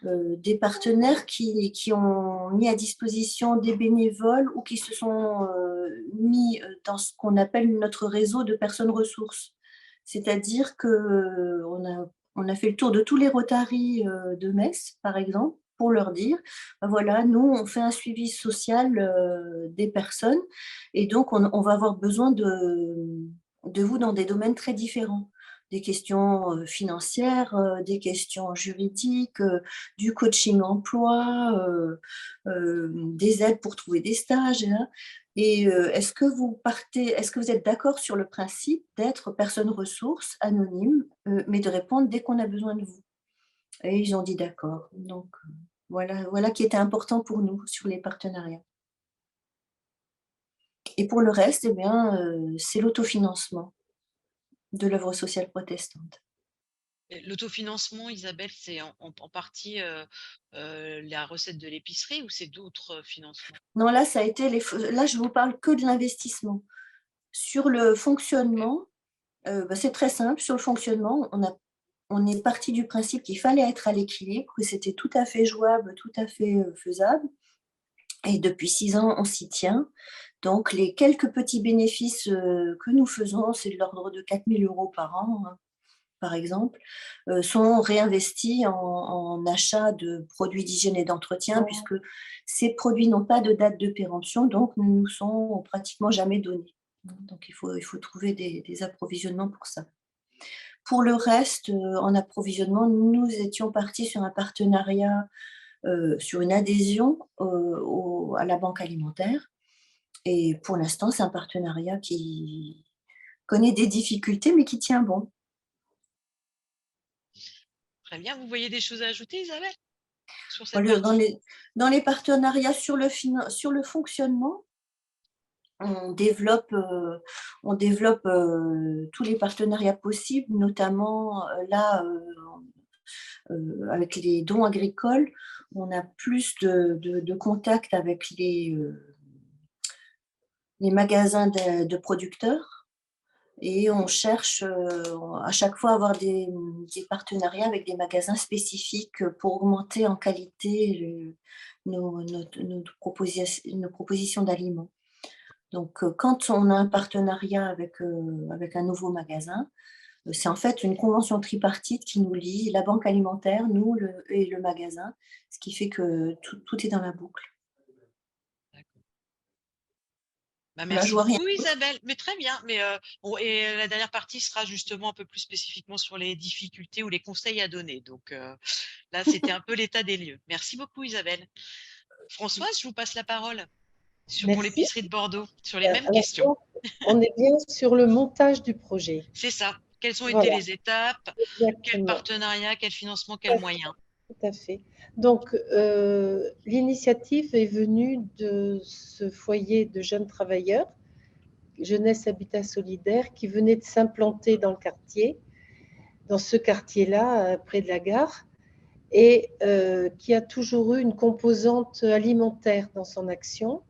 des partenaires qui ont mis à disposition des bénévoles ou qui se sont mis dans ce qu'on appelle notre réseau de personnes ressources. C'est-à-dire qu'on a fait le tour de tous les Rotary de Metz, par exemple, pour leur dire, voilà, nous, on fait un suivi social des personnes et donc on va avoir besoin de vous dans des domaines très différents. Des questions financières, des questions juridiques, du coaching emploi, des aides pour trouver des stages. Hein. Et est-ce que vous êtes d'accord sur le principe d'être personne ressource, anonyme, mais de répondre dès qu'on a besoin de vous? Et ils ont dit d'accord. Donc voilà qui était important pour nous sur les partenariats. Et pour le reste, eh bien, c'est l'autofinancement de l'œuvre sociale protestante. Et l'autofinancement, Isabelle, c'est en partie la recette de l'épicerie ou c'est d'autres financements? Non, là, là, je vous parle que de l'investissement. Sur le Ok. fonctionnement, c'est très simple. Sur le fonctionnement, on est parti du principe qu'il fallait être à l'équilibre, que c'était tout à fait jouable, tout à fait faisable. Et depuis 6 ans, on s'y tient. Donc, les quelques petits bénéfices que nous faisons, c'est de l'ordre de 4 000 € par an, hein, par exemple, sont réinvestis en achat de produits d'hygiène et d'entretien, puisque ces produits n'ont pas de date de péremption, donc ne nous sont pratiquement jamais donnés. Donc il faut trouver des approvisionnements pour ça. Pour le reste, en approvisionnement, nous étions partis sur un partenariat, sur une adhésion à la banque alimentaire. Et pour l'instant, c'est un partenariat qui connaît des difficultés, mais qui tient bon. Très bien. Vous voyez des choses à ajouter, Isabelle, sur cette Dans partie? les partenariats sur le fonctionnement, on développe tous les partenariats possibles, notamment là, avec les dons agricoles, on a plus de contact avec les magasins de producteurs et on cherche à chaque fois à avoir des partenariats avec des magasins spécifiques pour augmenter en qualité nos propositions d'aliments. Donc, quand on a un partenariat avec un nouveau magasin, c'est en fait une convention tripartite qui nous lie, la banque alimentaire, nous et le magasin, ce qui fait que tout est dans la boucle. D'accord. Bah, Voilà, je merci vois rien. beaucoup Isabelle, mais très bien. Mais et la dernière partie sera justement un peu plus spécifiquement sur les difficultés ou les conseils à donner. Donc là, c'était un peu l'état des lieux. Merci beaucoup Isabelle. Françoise, je vous passe la parole pour Merci. l'épicerie de Bordeaux, sur les mêmes Alors, questions. donc, on est bien sur le montage du projet. C'est ça. Quelles ont été Voilà, les étapes? Quel exactement. partenariat? Quel financement? Quels moyens? Tout à fait. Donc, l'initiative est venue de ce foyer de jeunes travailleurs, Jeunesse Habitat Solidaire, qui venait de s'implanter dans le quartier, dans ce quartier-là, près de la gare, et qui a toujours eu une composante alimentaire dans son action,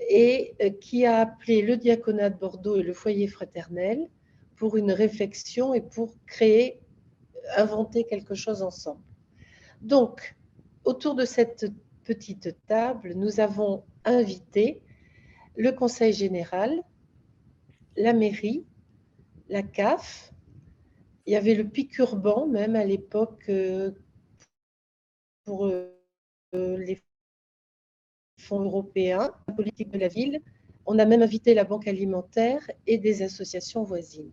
et qui a appelé le diaconat de Bordeaux et le foyer fraternel pour une réflexion et pour créer, inventer quelque chose ensemble. Donc, autour de cette petite table, nous avons invité le Conseil général, la mairie, la CAF. Il y avait le PIC urbain même à l'époque pour les fonds européens, la politique de la ville. On a même invité la Banque alimentaire et des associations voisines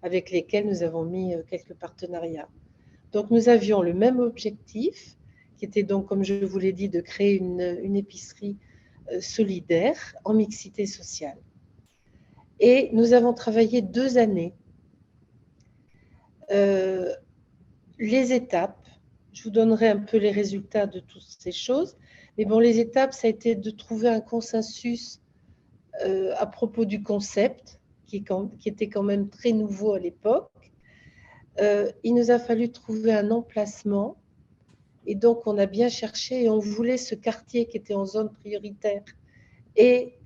avec lesquelles nous avons mis quelques partenariats. Donc nous avions le même objectif, qui était donc, comme je vous l'ai dit, de créer une épicerie solidaire en mixité sociale. Et nous avons travaillé 2 années. Les étapes, je vous donnerai un peu les résultats de toutes ces choses, mais bon, les étapes, ça a été de trouver un consensus à propos du concept, qui était quand même très nouveau à l'époque. Il nous a fallu trouver un emplacement. Et donc, on a bien cherché et on voulait ce quartier qui était en zone prioritaire et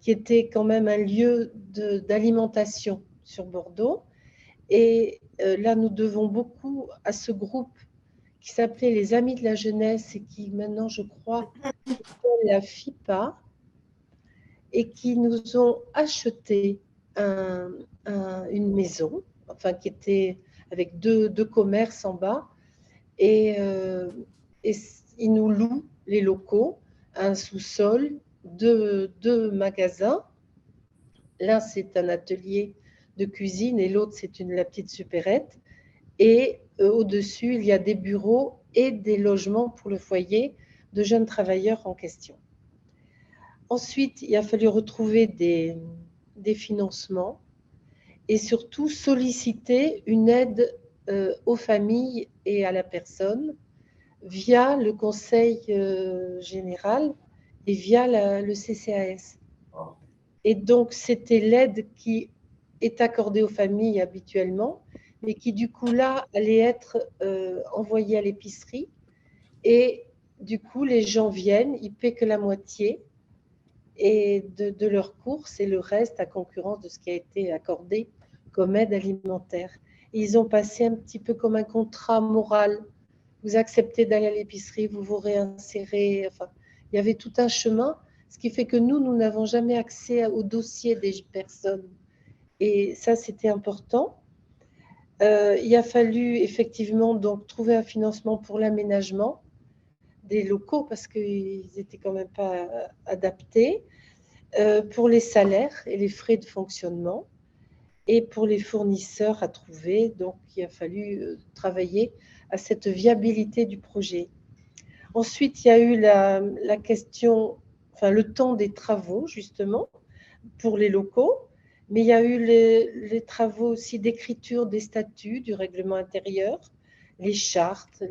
qui était quand même un lieu d'alimentation sur Bordeaux. Et là, nous devons beaucoup à ce groupe qui s'appelait les Amis de la Jeunesse et qui maintenant, je crois, s'appelle la FIPA, et qui nous ont acheté une maison, enfin qui était avec deux commerces en bas, et ils nous louent les locaux, un sous-sol, deux magasins. L'un, c'est un atelier de cuisine et l'autre, c'est la petite supérette. Et au-dessus, il y a des bureaux et des logements pour le foyer de jeunes travailleurs en question. Ensuite, il a fallu retrouver des financements et surtout solliciter une aide aux familles et à la personne via le Conseil général et via le CCAS. Et donc, c'était l'aide qui est accordée aux familles habituellement, mais qui du coup là allait être envoyée à l'épicerie. Et du coup, les gens viennent, ils paient que la moitié et de leurs courses et le reste à concurrence de ce qui a été accordé comme aide alimentaire. Et ils ont passé un petit peu comme un contrat moral. Vous acceptez d'aller à l'épicerie, vous vous réinsérez. Enfin, il y avait tout un chemin, ce qui fait que nous n'avons jamais accès au dossier des personnes. Et ça, c'était important. Il a fallu effectivement donc trouver un financement pour l'aménagement des locaux parce qu'ils n'étaient quand même pas adaptés, pour les salaires et les frais de fonctionnement et pour les fournisseurs à trouver. Donc, il a fallu travailler à cette viabilité du projet. Ensuite, il y a eu la question, enfin le temps des travaux justement pour les locaux, mais il y a eu les travaux aussi d'écriture des statuts, du règlement intérieur, les chartes.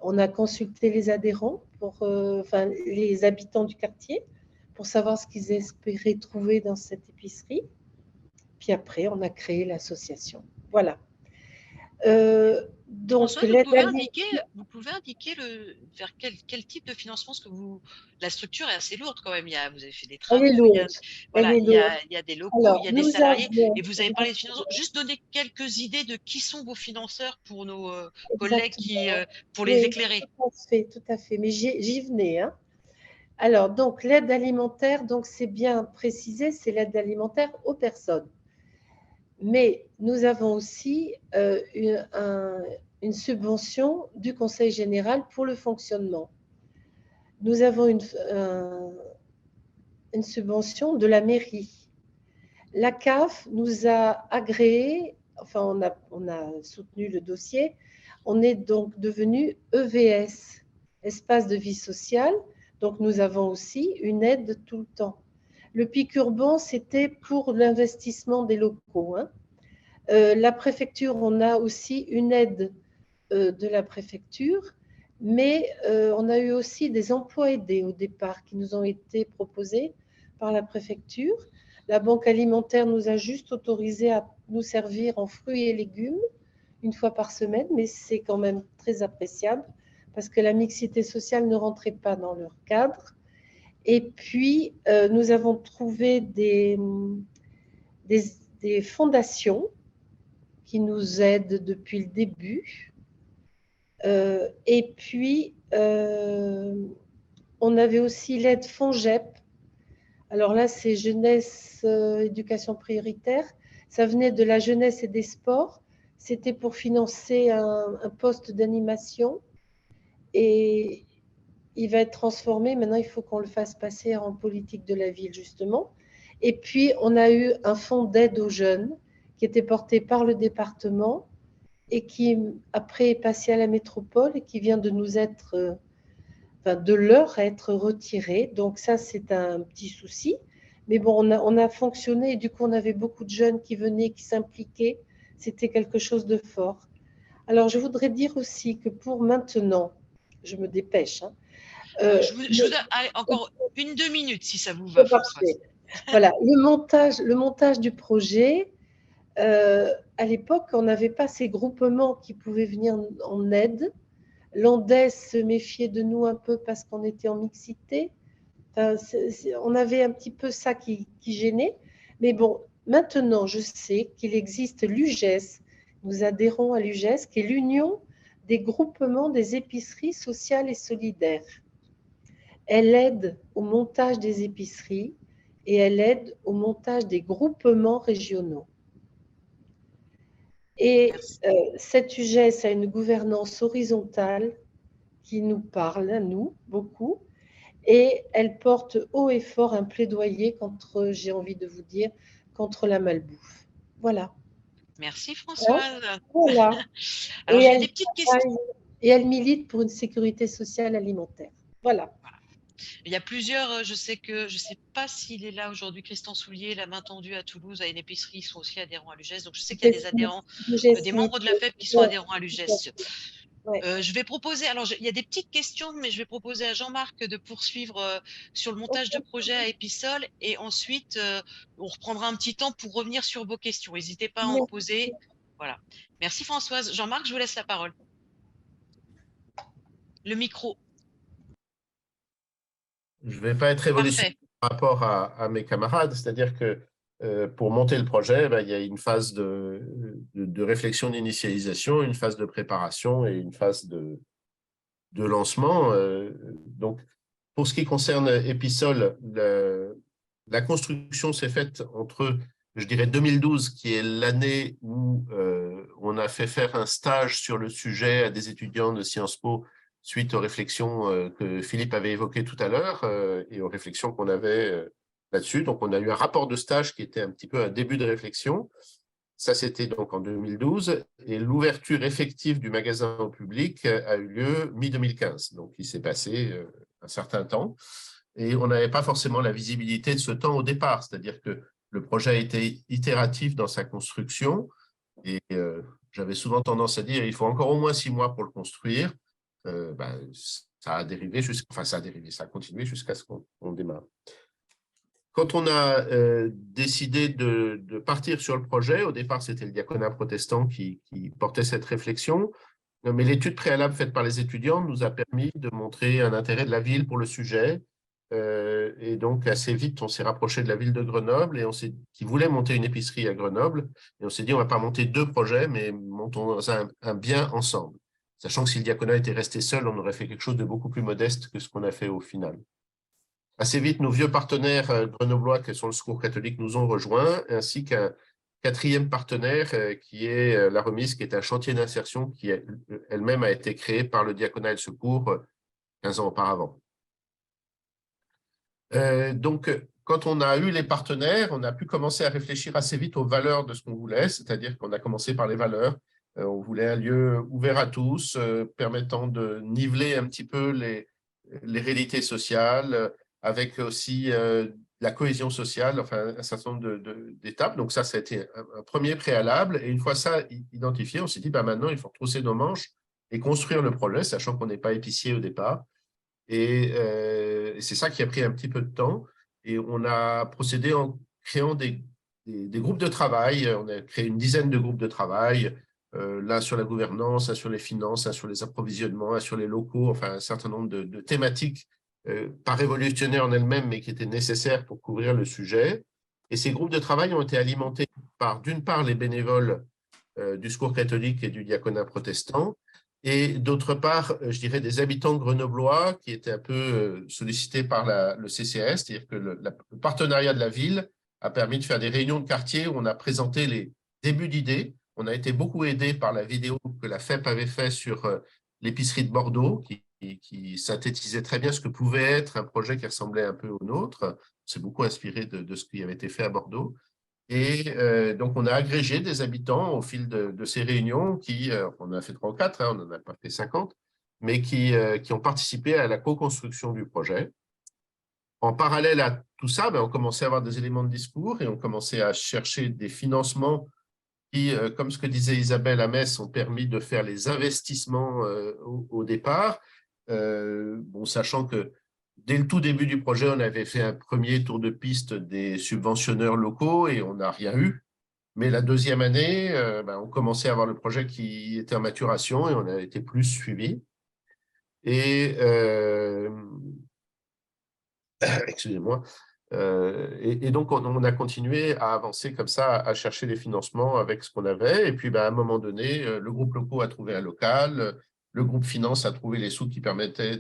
On a consulté les adhérents, enfin les habitants du quartier, pour savoir ce qu'ils espéraient trouver dans cette épicerie. Puis après, on a créé l'association. Voilà. Donc, Françoise, l'aide vous pouvez indiquer vers quel type de financement, parce que la structure est assez lourde quand même. Vous avez fait des elle est travaux, lourde. Elle voilà, est lourde. il y a des locaux, il Alors, y a des nous salariés, avons et vous avez parlé de financement. Juste donner quelques idées de qui sont vos financeurs pour nos collègues exactement. pour les Oui, éclairer. tout à fait. Mais j'y venais, hein. Alors, donc, l'aide alimentaire, donc c'est bien précisé, c'est l'aide alimentaire aux personnes. Mais nous avons aussi une subvention du Conseil général pour le fonctionnement. Nous avons une subvention de la mairie. La CAF nous a agréé, enfin on a soutenu le dossier, on est donc devenu EVS, espace de vie sociale, donc nous avons aussi une aide tout le temps. Le Picurban, c'était pour l'investissement des locaux, hein. La préfecture, on a aussi une aide de la préfecture, mais on a eu aussi des emplois aidés au départ qui nous ont été proposés par la préfecture. La banque alimentaire nous a juste autorisé à nous servir en fruits et légumes une fois par semaine, mais c'est quand même très appréciable parce que la mixité sociale ne rentrait pas dans leur cadre. Et puis, nous avons trouvé des fondations qui nous aident depuis le début. Et puis, on avait aussi l'aide FONGEP. Alors là, c'est jeunesse, éducation prioritaire. Ça venait de la jeunesse et des sports. C'était pour financer un poste d'animation. Et il va être transformé. Maintenant, il faut qu'on le fasse passer en politique de la ville, justement. Et puis, on a eu un fonds d'aide aux jeunes qui était porté par le département et qui, après, est passé à la métropole et qui vient de nous être, de leur être retiré. Donc ça, c'est un petit souci. Mais bon, on a fonctionné et du coup, on avait beaucoup de jeunes qui venaient, qui s'impliquaient. C'était quelque chose de fort. Alors, je voudrais dire aussi que pour maintenant, je me dépêche, hein, Je vous donne encore 1-2 minutes si ça vous va, c'est Françoise. parfait. Voilà, le montage du projet, à l'époque, on n'avait pas ces groupements qui pouvaient venir en aide. L'ANDES se méfiait de nous un peu parce qu'on était en mixité. Enfin, on avait un petit peu ça qui gênait. Mais bon, maintenant, je sais qu'il existe l'UGES. Nous adhérons à l'UGES, qui est l'Union des groupements des épiceries sociales et solidaires. Elle aide au montage des épiceries et elle aide au montage des groupements régionaux. Et cette UGES a une gouvernance horizontale qui nous parle, à nous, beaucoup, et elle porte haut et fort un plaidoyer contre, j'ai envie de vous dire, contre la malbouffe. Voilà. Merci Françoise. Voilà. Alors j'ai des petites questions. Et elle milite pour une sécurité sociale alimentaire. Voilà. Il y a plusieurs, je sais pas s'il est là aujourd'hui, Christian Soulier, la main tendue à Toulouse, à une épicerie, ils sont aussi adhérents à l'UGES. Donc je sais qu'il y a des adhérents, des membres de la FEP qui sont adhérents à l'UGES. Je vais proposer, alors il y a des petites questions, mais je vais proposer à Jean-Marc de poursuivre sur le montage de projet à Episol et ensuite on reprendra un petit temps pour revenir sur vos questions. N'hésitez pas à en poser. Voilà. Merci Françoise. Jean-Marc, je vous laisse la parole. Le micro. Je ne vais pas être révolutionnaire par rapport à mes camarades, c'est-à-dire que pour monter le projet, il y a une phase de réflexion d'initialisation, une phase de préparation et une phase de lancement. Donc, pour ce qui concerne Episol, la construction s'est faite entre, je dirais, 2012, qui est l'année où on a fait faire un stage sur le sujet à des étudiants de Sciences Po suite aux réflexions que Philippe avait évoquées tout à l'heure et aux réflexions qu'on avait là-dessus. Donc, on a eu un rapport de stage qui était un petit peu un début de réflexion. Ça, c'était donc en 2012. Et l'ouverture effective du magasin au public a eu lieu mi-2015. Donc, il s'est passé un certain temps. Et on n'avait pas forcément la visibilité de ce temps au départ. C'est-à-dire que le projet a été itératif dans sa construction. Et j'avais souvent tendance à dire il faut encore au moins 6 mois pour le construire. Ça a dérivé ça a continué jusqu'à ce qu'on démarre. quand on a décidé de partir sur le projet, au départ, c'était le diaconat protestant qui portait cette réflexion, mais l'étude préalable faite par les étudiants nous a permis de montrer un intérêt de la ville pour le sujet. Et donc, assez vite, on s'est rapproché de la ville de Grenoble et qui voulait monter une épicerie à Grenoble. Et on s'est dit, on ne va pas monter 2 projets, mais montons un bien ensemble. Sachant que si le diaconat était resté seul, on aurait fait quelque chose de beaucoup plus modeste que ce qu'on a fait au final. Assez vite, nos vieux partenaires grenoblois, qui sont le Secours catholique, nous ont rejoints, ainsi qu'un 4e partenaire qui est la Remise, qui est un chantier d'insertion qui elle-même a été créé par le diaconat et le Secours 15 ans auparavant. Donc, quand on a eu les partenaires, on a pu commencer à réfléchir assez vite aux valeurs de ce qu'on voulait, c'est-à-dire qu'on a commencé par les valeurs. On voulait un lieu ouvert à tous, permettant de niveler un petit peu les réalités sociales, avec aussi la cohésion sociale, enfin un certain nombre d'étapes. Donc ça a été un premier préalable. Et une fois ça identifié, on s'est dit, bah, maintenant, il faut retrousser nos manches et construire le projet, sachant qu'on n'est pas épicier au départ. Et c'est ça qui a pris un petit peu de temps. Et on a procédé en créant des groupes de travail. On a créé une dizaine de groupes de travail, l'un sur la gouvernance, l'un sur les finances, l'un sur les approvisionnements, l'un sur les locaux, enfin un certain nombre de thématiques pas révolutionnaires en elles-mêmes, mais qui étaient nécessaires pour couvrir le sujet. Et ces groupes de travail ont été alimentés par, d'une part, les bénévoles du Secours catholique et du diaconat protestant, et d'autre part, je dirais, des habitants grenoblois qui étaient un peu sollicités par le CCAS, c'est-à-dire que le partenariat de la ville a permis de faire des réunions de quartier où on a présenté les débuts d'idées. On a été beaucoup aidé par la vidéo que la FEP avait fait sur l'épicerie de Bordeaux, qui synthétisait très bien ce que pouvait être un projet qui ressemblait un peu au nôtre. On s'est beaucoup inspiré de ce qui avait été fait à Bordeaux. Et donc, on a agrégé des habitants au fil de ces réunions on en a fait 3 ou 4, hein, on n'en a pas fait 50, mais qui ont participé à la co-construction du projet. En parallèle à tout ça, on commençait à avoir des éléments de discours et on commençait à chercher des financements qui, comme ce que disait Isabelle à Metz, ont permis de faire les investissements au départ, sachant que dès le tout début du projet, on avait fait un premier tour de piste des subventionneurs locaux et on n'a rien eu. Mais la deuxième année, on commençait à avoir le projet qui était en maturation et on a été plus suivi. Et, excusez-moi, et donc, on a continué à avancer comme ça, à chercher des financements avec ce qu'on avait. Et puis, à un moment donné, le groupe locaux a trouvé un local, le groupe finance a trouvé les sous qui permettaient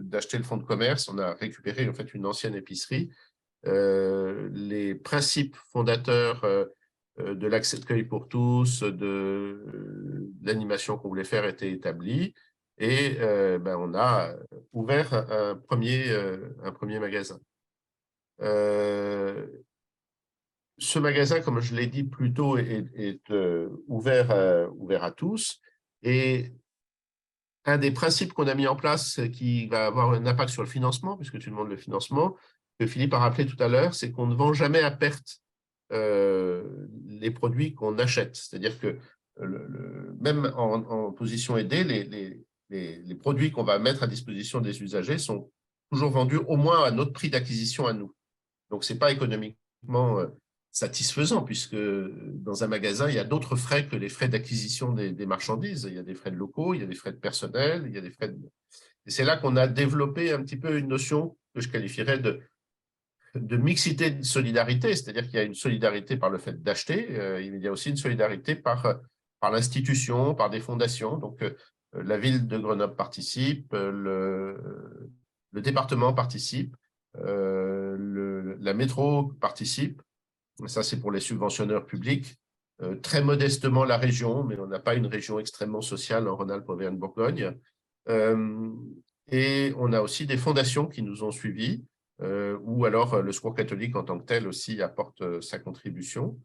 d'acheter le fonds de commerce. On a récupéré en fait une ancienne épicerie. Les principes fondateurs de l'accès de cueil pour tous, de l'animation qu'on voulait faire étaient établis. Et on a ouvert un premier magasin. Ce magasin, comme je l'ai dit plus tôt, est ouvert à tous. Et un des principes qu'on a mis en place qui va avoir un impact sur le financement, puisque tu demandes le financement, que Philippe a rappelé tout à l'heure, c'est qu'on ne vend jamais à perte les produits qu'on achète. C'est-à-dire que même en position aidée, les produits qu'on va mettre à disposition des usagers sont toujours vendus au moins à notre prix d'acquisition à nous. Donc, ce n'est pas économiquement satisfaisant, puisque dans un magasin, il y a d'autres frais que les frais d'acquisition des marchandises. Il y a des frais de locaux, il y a des frais de personnel, il y a des frais de... Et c'est là qu'on a développé un petit peu une notion que je qualifierais de mixité de solidarité, c'est-à-dire qu'il y a une solidarité par le fait d'acheter, il y a aussi une solidarité par l'institution, par des fondations. Donc, la ville de Grenoble participe, le département participe, la métro participe, ça c'est pour les subventionneurs publics, très modestement la région, mais on n'a pas une région extrêmement sociale en Rhône-Alpes-Auvergne-Bourgogne. Et on a aussi des fondations qui nous ont suivis, ou alors le Secours catholique en tant que tel aussi apporte sa contribution.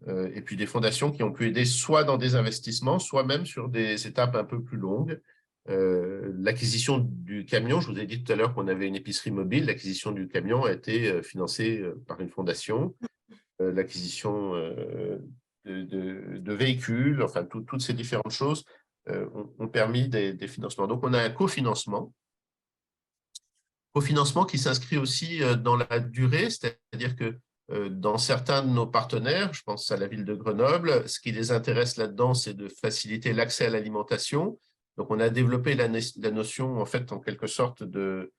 Et puis des fondations qui ont pu aider soit dans des investissements, soit même sur des étapes un peu plus longues. L'acquisition du camion, je vous ai dit tout à l'heure qu'on avait une épicerie mobile, l'acquisition du camion a été financée par une fondation. L'acquisition de véhicules, enfin toutes ces différentes choses ont permis des financements. Donc on a un cofinancement cofinancement qui s'inscrit aussi dans la durée, c'est-à-dire que dans certains de nos partenaires, je pense à la ville de Grenoble, ce qui les intéresse là-dedans, c'est de faciliter l'accès à l'alimentation. Donc, on a développé la notion, en fait, en quelque sorte, de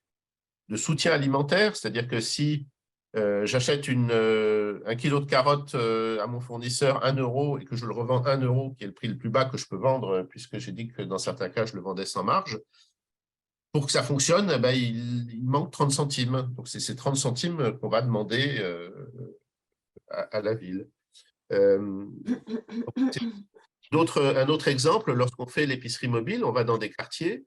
soutien alimentaire, c'est-à-dire que si j'achète un kilo de carottes à mon fournisseur 1 euro et que je le revends 1 euro, qui est le prix le plus bas que je peux vendre, puisque j'ai dit que dans certains cas, je le vendais sans marge, pour que ça fonctionne, eh ben, il manque 30 centimes. Donc, c'est ces 30 centimes qu'on va demander à la ville. Un autre exemple, lorsqu'on fait l'épicerie mobile, on va dans des quartiers,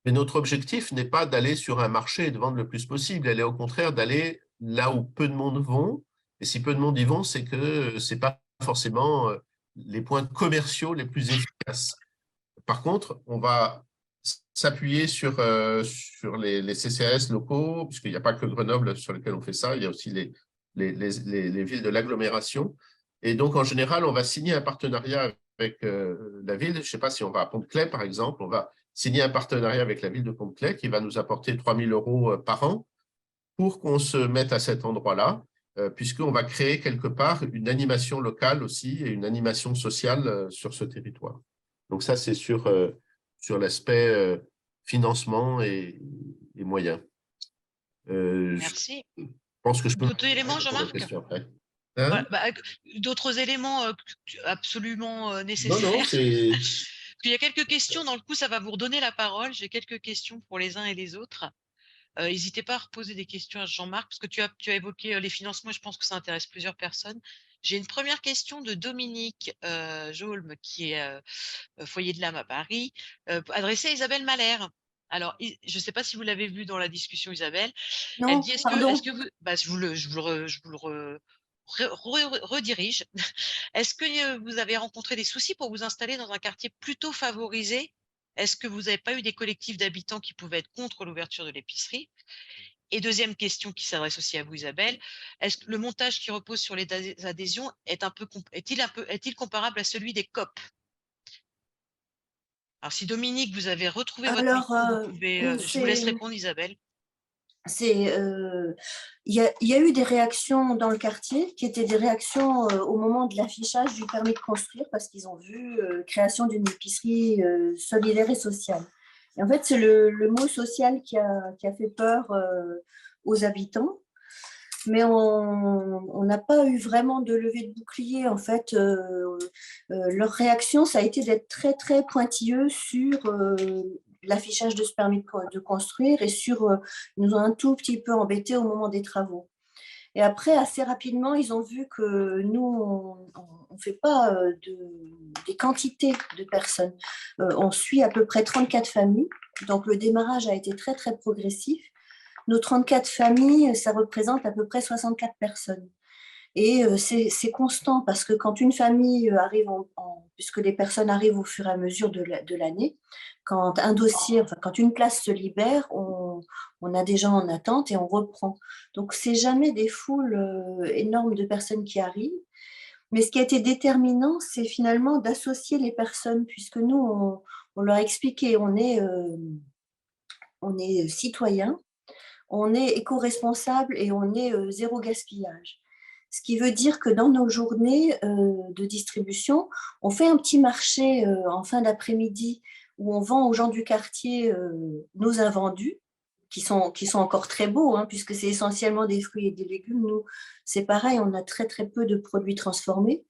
mais notre objectif n'est pas d'aller sur un marché et de vendre le plus possible. Elle est au contraire d'aller là où peu de monde vont. Et si peu de monde y vont, c'est que ce n'est pas forcément les points commerciaux les plus efficaces. Par contre, on va s'appuyer sur les CCAS locaux, puisqu'il n'y a pas que Grenoble sur lequel on fait ça, il y a aussi les villes de l'agglomération. Et donc, en général, on va signer un partenariat avec la ville. Je ne sais pas si on va à Pont-de-Claix, par exemple, on va signer un partenariat avec la ville de Pont-de-Claix qui va nous apporter 3 000 € par an pour qu'on se mette à cet endroit-là, puisqu'on va créer quelque part une animation locale aussi et une animation sociale sur ce territoire. Donc ça, c'est sur l'aspect financement et moyens. Merci. Je pense que je peux... D'autres éléments, Jean-Marc? Hein? Voilà, d'autres éléments absolument Non, nécessaires. c'est... Il y a quelques questions, dans le coup, ça va vous redonner la parole. J'ai quelques questions pour les uns et les autres. N'hésitez pas à reposer des questions à Jean-Marc, parce que tu as évoqué les financements et je pense que ça intéresse plusieurs personnes. J'ai une première question de Dominique Jaulme, qui est foyer de l'âme à Paris, adressée à Isabelle Malher. Alors, je ne sais pas si vous l'avez vu dans la discussion, Isabelle. Non, Elle dit, pardon. est-ce que vous... je vous le redirige. Est-ce que vous avez rencontré des soucis pour vous installer dans un quartier plutôt favorisé? Est-ce que vous n'avez pas eu des collectifs d'habitants qui pouvaient être contre l'ouverture de l'épicerie? Et deuxième question qui s'adresse aussi à vous, Isabelle, est-ce que le montage qui repose sur les adhésions est-il comparable à celui des COP? Alors, si Dominique, vous avez retrouvé votre micro, vous pouvez, je vous laisse répondre, Isabelle. Il y a eu des réactions dans le quartier qui étaient des réactions au moment de l'affichage du permis de construire parce qu'ils ont vu création d'une épicerie solidaire et sociale. Et en fait, c'est le mot social qui a fait peur aux habitants. Mais on n'a pas eu vraiment de levée de bouclier. En fait, leur réaction, ça a été d'être très, très pointilleux sur l'affichage de ce permis de construire et sur, ils nous ont un tout petit peu embêtés au moment des travaux. Et après, assez rapidement, ils ont vu que nous, on ne fait pas des quantités de personnes. On suit à peu près 34 familles. Donc, le démarrage a été très, très progressif. Nos 34 familles, ça représente à peu près 64 personnes. Et c'est constant parce que quand une famille arrive, puisque les personnes arrivent au fur et à mesure de l'année, quand un dossier, enfin quand une place se libère, on a des gens en attente et on reprend. Donc c'est jamais des foules énormes de personnes qui arrivent. Mais ce qui a été déterminant, c'est finalement d'associer les personnes, puisque nous, on leur a expliqué, on est citoyens, on est éco-responsable et on est zéro gaspillage. Ce qui veut dire que dans nos journées de distribution, on fait un petit marché en fin d'après-midi où on vend aux gens du quartier nos invendus, qui sont encore très beaux, hein, puisque c'est essentiellement des fruits et des légumes. Nous, c'est pareil, on a très très peu de produits transformés.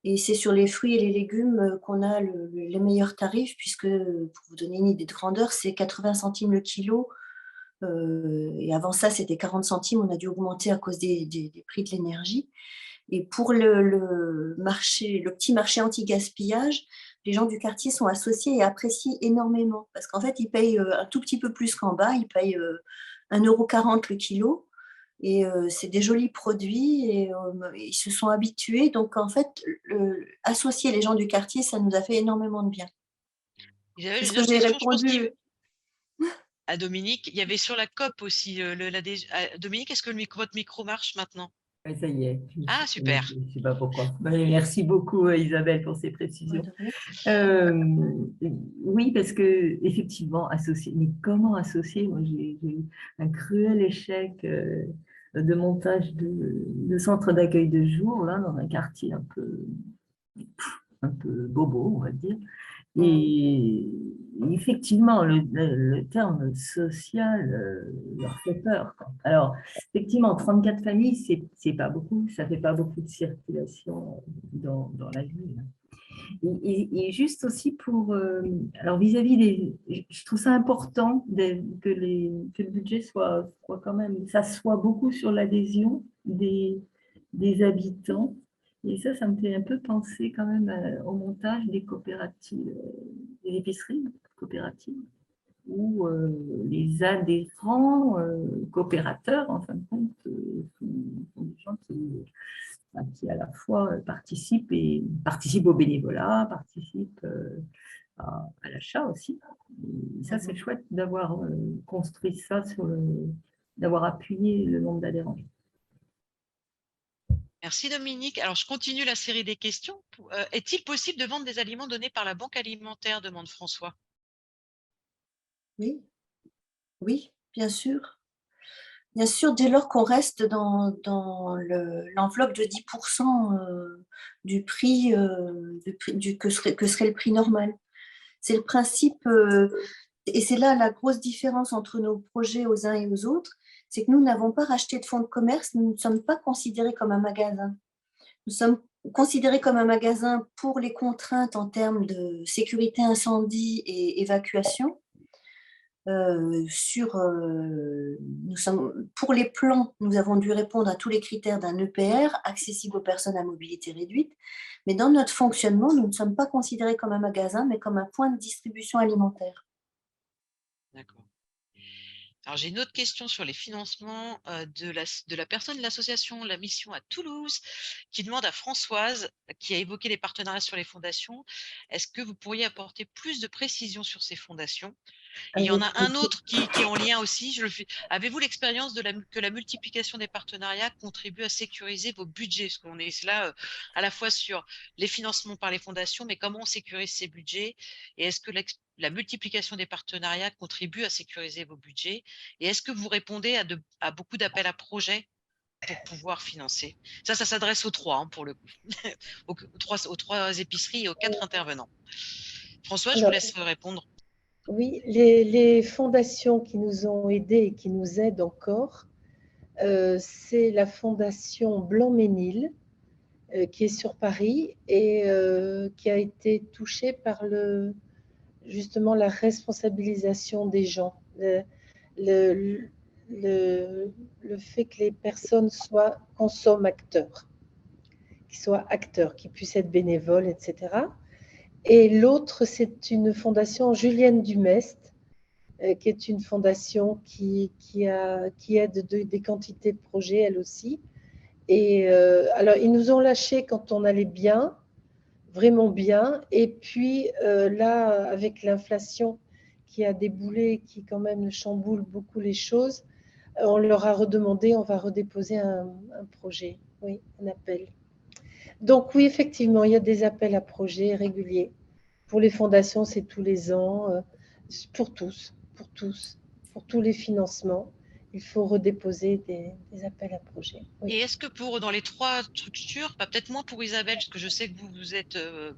Et c'est sur les fruits et les légumes qu'on a les meilleurs tarifs, puisque, pour vous donner une idée de grandeur, c'est 80 centimes le kilo. Et avant ça, c'était 40 centimes. On a dû augmenter à cause des prix de l'énergie. Et pour le petit marché anti-gaspillage, les gens du quartier sont associés et apprécient énormément. Parce qu'en fait, ils payent un tout petit peu plus qu'en bas. Ils payent 1,40 € le kilo. Et c'est des jolis produits et ils se sont habitués. Donc, en fait, associer les gens du quartier, ça nous a fait énormément de bien. Isabelle, Est-ce une que autre j'ai question, je pense répondu à Dominique. Il y y avait sur la COP aussi. Dominique, est-ce que votre micro marche maintenant? Ouais, ça y est, je me Ah, suis super. connectée, je ne sais pas pourquoi. Ouais, merci beaucoup Isabelle pour ces précisions. Oui, parce que effectivement, associer, mais comment associer? Moi, j'ai eu un cruel échec de montage de centre d'accueil de jour, là, dans un quartier un peu bobo, on va dire. Et effectivement, le terme social leur fait peur, quoi. Alors, effectivement, 34 familles, c'est pas beaucoup, ça fait pas beaucoup de circulation dans la ville. Et juste aussi pour, alors vis-à-vis je trouve ça important que le budget soit quand même, ça soit beaucoup sur l'adhésion des habitants. Et ça me fait un peu penser quand même au montage des coopératives, des épiceries coopératives, où les adhérents coopérateurs, en fin de compte, sont des gens qui à la fois participent au bénévolat, participent à l'achat aussi. Et ça, c'est chouette d'avoir construit ça, d'avoir appuyé le nombre d'adhérents. Merci Dominique. Alors, je continue la série des questions. Est-il possible de vendre des aliments donnés par la banque alimentaire, demande François. Oui, oui, bien sûr. Bien sûr, dès lors qu'on reste dans l'enveloppe de 10% du prix, que serait le prix normal. C'est le principe, et c'est là la grosse différence entre nos projets aux uns et aux autres, c'est que nous n'avons pas racheté de fonds de commerce, nous ne sommes pas considérés comme un magasin. Nous sommes considérés comme un magasin pour les contraintes en termes de sécurité incendie et évacuation. Pour les plans, nous avons dû répondre à tous les critères d'un EPR, accessible aux personnes à mobilité réduite. Mais dans notre fonctionnement, nous ne sommes pas considérés comme un magasin, mais comme un point de distribution alimentaire. D'accord. Alors, j'ai une autre question sur les financements de la personne de l'association La Mission à Toulouse qui demande à Françoise, qui a évoqué les partenariats sur les fondations, est-ce que vous pourriez apporter plus de précisions sur ces fondations? Et il y en a un autre qui est en lien aussi. Avez-vous l'expérience que la multiplication des partenariats contribue à sécuriser vos budgets? Parce qu'on est là à la fois sur les financements par les fondations, mais comment on sécurise ces budgets? Et est-ce que la multiplication des partenariats contribue à sécuriser vos budgets? Et est-ce que vous répondez à beaucoup d'appels à projets pour pouvoir financer? Ça s'adresse aux trois, hein, pour le coup, aux trois épiceries et aux 4 intervenants. François, je vous laisse répondre. Oui, les fondations qui nous ont aidés et qui nous aident encore, c'est la fondation Blanc-Ménil, qui est sur Paris et qui a été touchée par justement la responsabilisation des gens, le, le fait que les personnes consomment acteurs, qu'ils puissent être bénévoles, etc. Et l'autre, c'est une fondation Julienne Dumest, qui est une fondation qui aide des quantités de projets, elle aussi. Et alors, ils nous ont lâchés quand on allait bien, vraiment bien. Et puis là, avec l'inflation qui a déboulé, qui quand même chamboule beaucoup les choses, on leur a redemandé, on va redéposer un projet, oui, un appel. Donc oui, effectivement, il y a des appels à projets réguliers. Pour les fondations, c'est tous les ans, pour tous, pour tous les financements. Il faut redéposer des appels à projets. Oui. Et est-ce que dans les 3 structures, peut-être moins pour Isabelle, parce que je sais que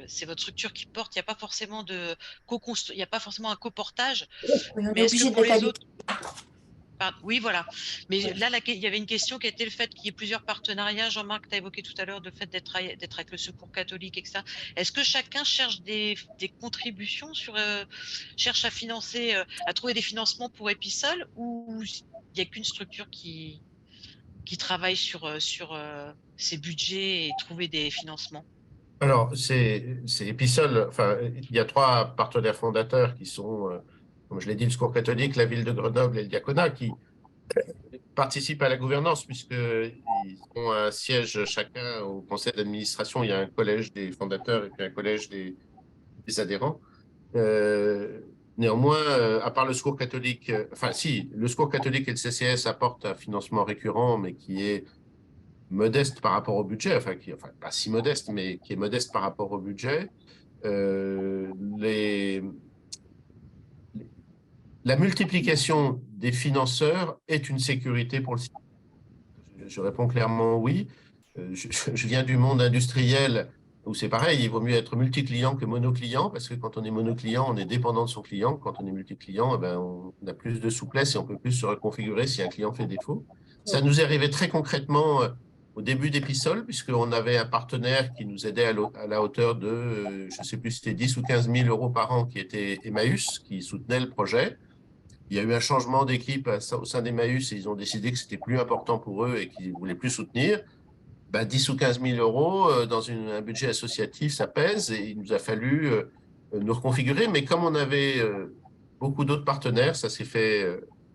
c'est votre structure qui porte, il n'y a pas forcément il n'y a pas forcément un coportage, Oui, on mais est est-ce que obligé pour les d'être autres, oui, voilà. Mais là, il y avait une question qui était le fait qu'il y ait plusieurs partenariats. Jean-Marc, tu as évoqué tout à l'heure le fait d'être avec le Secours catholique, etc. Est-ce que chacun cherche des contributions cherche à financer, à trouver des financements pour Episol, ou il n'y a qu'une structure qui travaille sur ces budgets et trouver des financements? Alors, c'est Episol. Enfin, il y a 3 partenaires fondateurs qui sont, comme je l'ai dit, le Secours catholique, la ville de Grenoble et le diaconat, qui participent à la gouvernance, puisqu'ils ont un siège chacun au conseil d'administration. Il y a un collège des fondateurs et puis un collège des adhérents. Néanmoins, à part le Secours catholique, enfin si, le Secours catholique et le CCS apportent un financement récurrent, mais qui est modeste par rapport au budget, enfin pas si modeste, mais qui est modeste par rapport au budget. La multiplication des financeurs est une sécurité pour le système. Je réponds clairement oui. Je viens du monde industriel où c'est pareil, il vaut mieux être multi-client que monoclient, parce que quand on est monoclient, on est dépendant de son client. Quand on est multi-client, eh ben, on a plus de souplesse et on peut plus se reconfigurer si un client fait défaut. Ça nous est arrivé très concrètement au début d'Episol, puisqu'on avait un partenaire qui nous aidait à la hauteur de, je ne sais plus si c'était 10 ou 15 000 euros par an, qui était Emmaüs, qui soutenait le projet. Il y a eu un changement d'équipe au sein d'Emmaüs et ils ont décidé que c'était plus important pour eux et qu'ils ne voulaient plus soutenir. 10 ou 15 000 euros dans un budget associatif, ça pèse et il nous a fallu nous reconfigurer. Mais comme on avait beaucoup d'autres partenaires, ça s'est fait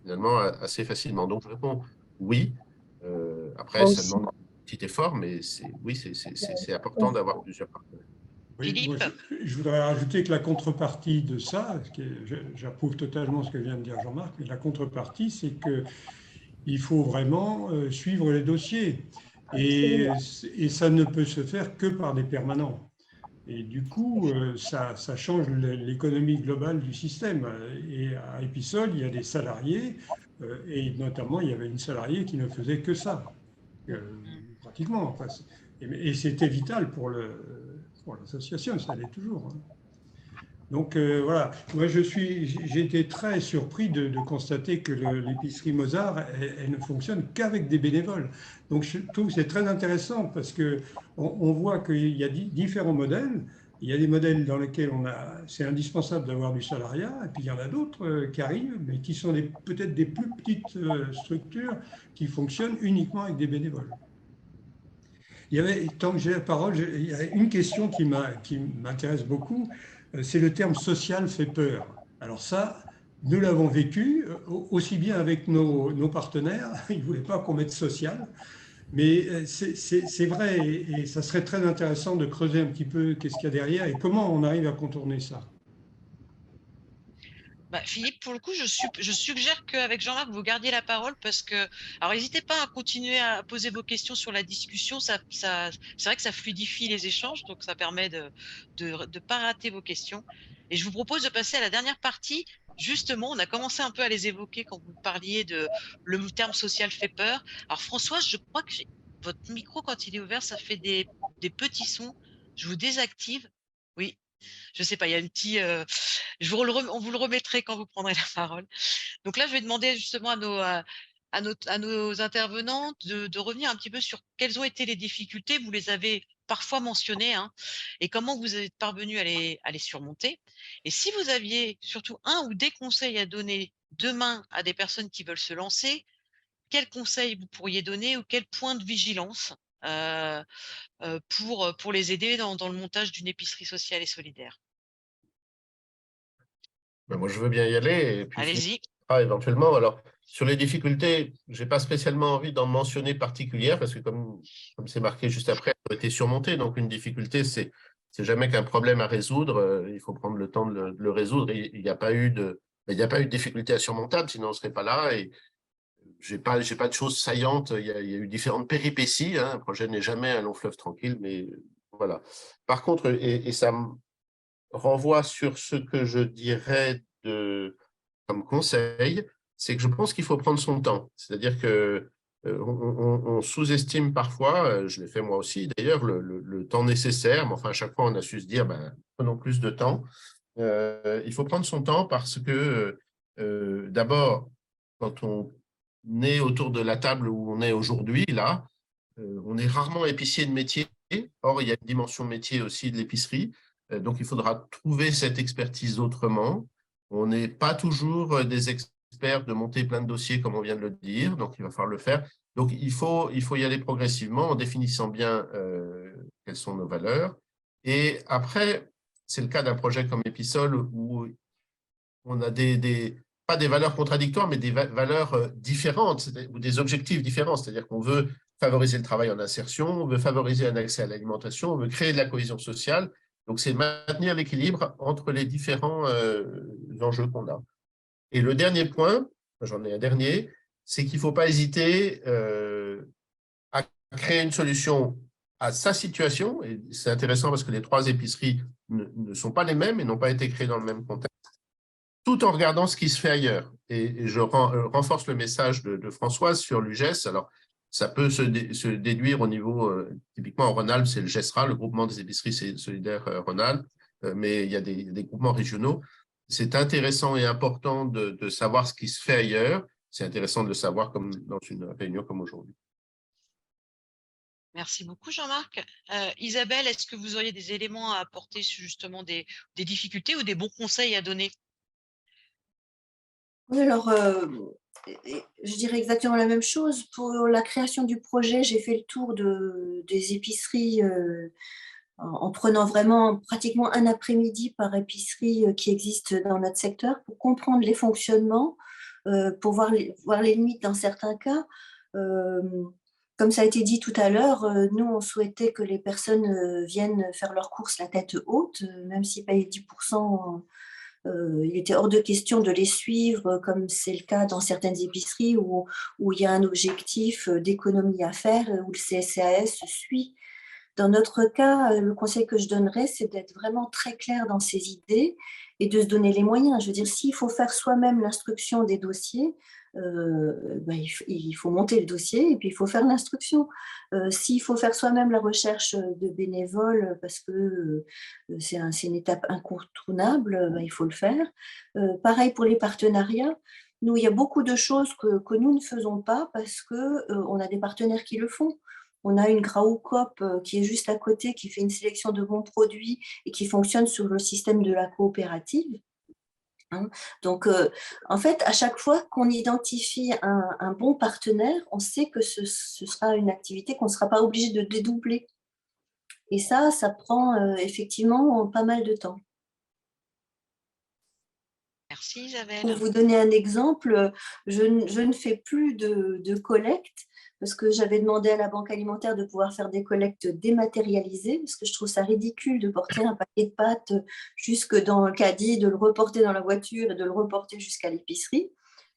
finalement assez facilement. Donc, je réponds oui. Après, ça demande un petit effort, mais oui, c'est important d'avoir plusieurs partenaires. Oui, moi, je voudrais rajouter que la contrepartie de ça, j'approuve totalement ce que vient de dire Jean-Marc, mais la contrepartie, c'est qu'il faut vraiment suivre les dossiers. Et ça ne peut se faire que par des permanents. Et du coup, ça change l'économie globale du système. Et à Episol, il y a des salariés, et notamment, il y avait une salariée qui ne faisait que ça, pratiquement. Enfin, et c'était vital pour l'association, ça l'est toujours. Donc voilà, moi j'ai été très surpris de constater que l'épicerie Mozart, elle ne fonctionne qu'avec des bénévoles. Donc je trouve que c'est très intéressant parce qu'on voit qu'il y a différents modèles. Il y a des modèles dans lesquels c'est indispensable d'avoir du salariat, et puis il y en a d'autres qui arrivent, mais qui sont peut-être des plus petites structures qui fonctionnent uniquement avec des bénévoles. Tant que j'ai la parole, il y a une question qui m'intéresse beaucoup, c'est le terme social fait peur. Alors ça, nous l'avons vécu aussi bien avec nos partenaires, ils ne voulaient pas qu'on mette social, mais c'est vrai et ça serait très intéressant de creuser un petit peu qu'est-ce qu'il y a derrière et comment on arrive à contourner ça. Philippe, pour le coup, je suggère qu'avec Jean-Marc, vous gardiez la parole parce que, alors n'hésitez pas à continuer à poser vos questions sur la discussion. C'est vrai que ça fluidifie les échanges, donc ça permet de pas rater vos questions. Et je vous propose de passer à la dernière partie. Justement, on a commencé un peu à les évoquer quand vous parliez de le terme social fait peur. Alors Françoise, je crois que votre micro, quand il est ouvert, ça fait des petits sons. Je vous désactive. Oui. Je sais pas, il y a une petite. On vous le remettrai quand vous prendrez la parole. Donc là, je vais demander justement à nos intervenants de revenir un petit peu sur quelles ont été les difficultés. Vous les avez parfois mentionnées, hein, et comment vous êtes parvenus à les surmonter. Et si vous aviez surtout un ou des conseils à donner demain à des personnes qui veulent se lancer, quels conseils vous pourriez donner ou quel point de vigilance pour les aider dans le montage d'une épicerie sociale et solidaire? Moi, je veux bien y aller et puis Allez-y. éventuellement. Alors, sur les difficultés, je n'ai pas spécialement envie d'en mentionner particulière parce que comme c'est marqué juste après, elles ont été surmontées. Donc, une difficulté, c'est jamais qu'un problème à résoudre. Il faut prendre le temps de le résoudre. Il n'y a pas eu de difficulté insurmontable, sinon on ne serait pas là. Et j'ai pas de choses saillantes. Il y a eu différentes péripéties. Hein. Un projet n'est jamais un long fleuve tranquille, mais voilà. Par contre, et ça me renvoie sur ce que je dirais comme conseil, c'est que je pense qu'il faut prendre son temps. C'est-à-dire que on sous-estime parfois, je l'ai fait moi aussi d'ailleurs, le temps nécessaire, mais enfin à chaque fois on a su se dire, prenons plus de temps. Il faut prendre son temps parce que d'abord, quand on est autour de la table où on est aujourd'hui, là, on est rarement épicier de métier. Or, il y a une dimension métier aussi de l'épicerie. Donc, il faudra trouver cette expertise autrement. On n'est pas toujours des experts de monter plein de dossiers, comme on vient de le dire. Donc, il va falloir le faire. Donc, il faut y aller progressivement en définissant bien quelles sont nos valeurs. Et après, c'est le cas d'un projet comme Episol où on a pas des valeurs contradictoires, mais des valeurs différentes ou des objectifs différents. C'est-à-dire qu'on veut favoriser le travail en insertion, on veut favoriser un accès à l'alimentation, on veut créer de la cohésion sociale. Donc, c'est maintenir l'équilibre entre les différents enjeux qu'on a. Et le dernier point, j'en ai un dernier, c'est qu'il ne faut pas hésiter à créer une solution à sa situation, et c'est intéressant parce que les 3 épiceries ne sont pas les mêmes et n'ont pas été créées dans le même contexte, tout en regardant ce qui se fait ailleurs. Et je renforce le message de Françoise sur l'UGES. Alors, ça peut se déduire au niveau, typiquement en Rhône-Alpes, c'est le GESRA, le groupement des épiceries solidaires Rhône-Alpes, mais il y a des groupements régionaux. C'est intéressant et important de savoir ce qui se fait ailleurs. C'est intéressant de le savoir comme dans une réunion comme aujourd'hui. Merci beaucoup, Jean-Marc. Isabelle, est-ce que vous auriez des éléments à apporter sur justement des difficultés ou des bons conseils à donner? Oui, alors, je dirais exactement la même chose. Pour la création du projet, j'ai fait le tour des épiceries en prenant vraiment pratiquement un après-midi par épicerie qui existe dans notre secteur pour comprendre les fonctionnements, pour voir les limites dans certains cas. Comme ça a été dit tout à l'heure, nous, on souhaitait que les personnes viennent faire leurs courses la tête haute, même s'ils payent 10%. Il était hors de question de les suivre, comme c'est le cas dans certaines épiceries où il y a un objectif d'économie à faire, où le CSCAS suit. Dans notre cas, le conseil que je donnerais, c'est d'être vraiment très clair dans ses idées et de se donner les moyens. Je veux dire, s'il faut faire soi-même l'instruction des dossiers, il faut monter le dossier et puis il faut faire l'instruction. S'il faut faire soi-même la recherche de bénévoles parce que c'est une étape incontournable, il faut le faire. Pareil pour les partenariats. Nous, il y a beaucoup de choses que nous ne faisons pas parce qu'on a des partenaires qui le font. On a une Graou Coop qui est juste à côté, qui fait une sélection de bons produits et qui fonctionne sur le système de la coopérative. Donc, en fait, à chaque fois qu'on identifie un bon partenaire, on sait que ce sera une activité qu'on ne sera pas obligé de dédoubler. Et ça prend effectivement pas mal de temps. Merci, Pour Isabelle. vous donner un exemple, je ne fais plus de collecte parce que j'avais demandé à la Banque alimentaire de pouvoir faire des collectes dématérialisées parce que je trouve ça ridicule de porter un paquet de pâtes jusque dans le caddie, de le reporter dans la voiture et de le reporter jusqu'à l'épicerie.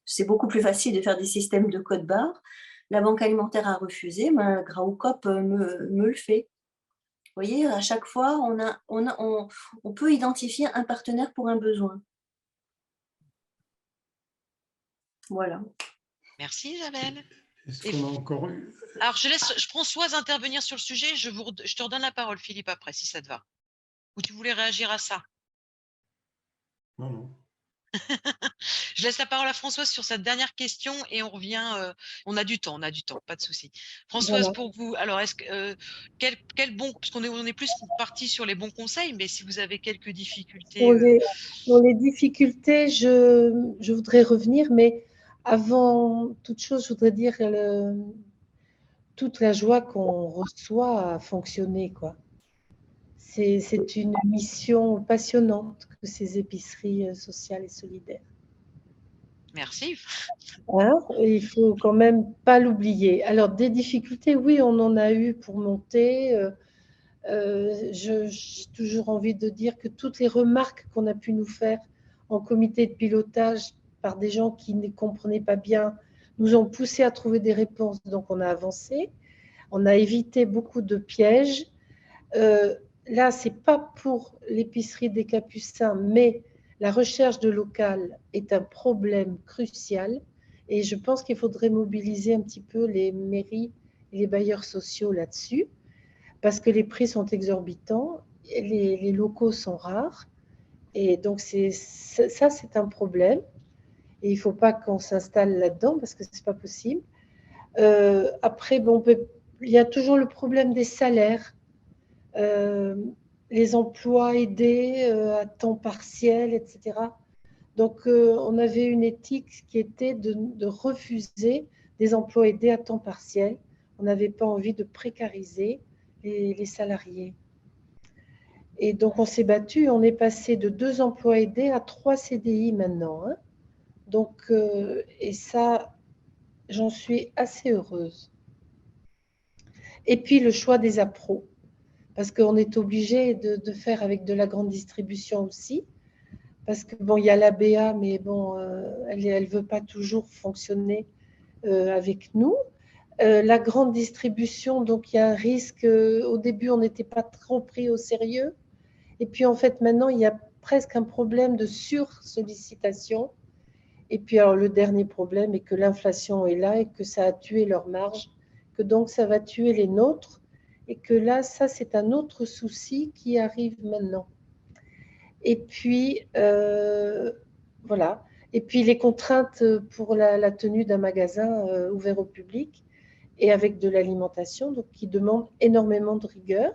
C'est beaucoup plus facile de faire des systèmes de code barre. La Banque alimentaire a refusé, mais Graou Coop me le fait. Vous voyez, à chaque fois, on peut identifier un partenaire pour un besoin. Voilà. Merci, Isabelle. Est-ce qu'on a encore eu… Alors, je prends Françoise intervenir sur le sujet. Je te redonne la parole, Philippe, après, si ça te va. Ou tu voulais réagir à ça? Non, non. Je laisse la parole à Françoise sur sa dernière question et on revient. On a du temps, pas de souci. Françoise, Voilà. pour vous, alors est-ce que quel bon, parce qu'on est plus parti sur les bons conseils, mais si vous avez quelques difficultés. Pour les difficultés, je voudrais revenir, mais avant toute chose, je voudrais dire toute la joie qu'on reçoit à fonctionner, quoi. C'est une mission passionnante que ces épiceries sociales et solidaires. Merci. Hein, il faut quand même pas l'oublier. Alors, des difficultés, oui, on en a eu pour monter. J'ai toujours envie de dire que toutes les remarques qu'on a pu nous faire en comité de pilotage par des gens qui ne comprenaient pas bien nous ont poussé à trouver des réponses. Donc, on a avancé. On a évité beaucoup de pièges. Là, ce n'est pas pour l'épicerie des Capucins, mais la recherche de local est un problème crucial. Et je pense qu'il faudrait mobiliser un petit peu les mairies et les bailleurs sociaux là-dessus, parce que les prix sont exorbitants, les locaux sont rares. Et donc, c'est un problème. Et il ne faut pas qu'on s'installe là-dedans, parce que ce n'est pas possible. Après, bon, il y a toujours le problème des salaires. Les emplois aidés à temps partiel, etc. Donc, on avait une éthique qui était de refuser des emplois aidés à temps partiel. On n'avait pas envie de précariser les salariés. Et donc, on s'est battu. On est passé de 2 emplois aidés à 3 CDI maintenant. Hein. Donc, et ça, j'en suis assez heureuse. Et puis, le choix des appros. Parce qu'on est obligé de faire avec de la grande distribution aussi. Parce que bon, il y a l'ABA, mais bon, elle ne veut pas toujours fonctionner avec nous. La grande distribution, donc il y a un risque. Au début, on n'était pas trop pris au sérieux. Et puis, en fait, maintenant, il y a presque un problème de sursollicitation. Et puis, alors, le dernier problème est que l'inflation est là et que ça a tué leurs marges, que donc ça va tuer les nôtres. Et que là, ça, c'est un autre souci qui arrive maintenant. Et puis, voilà. Et puis, les contraintes pour la tenue d'un magasin ouvert au public et avec de l'alimentation, donc qui demande énormément de rigueur.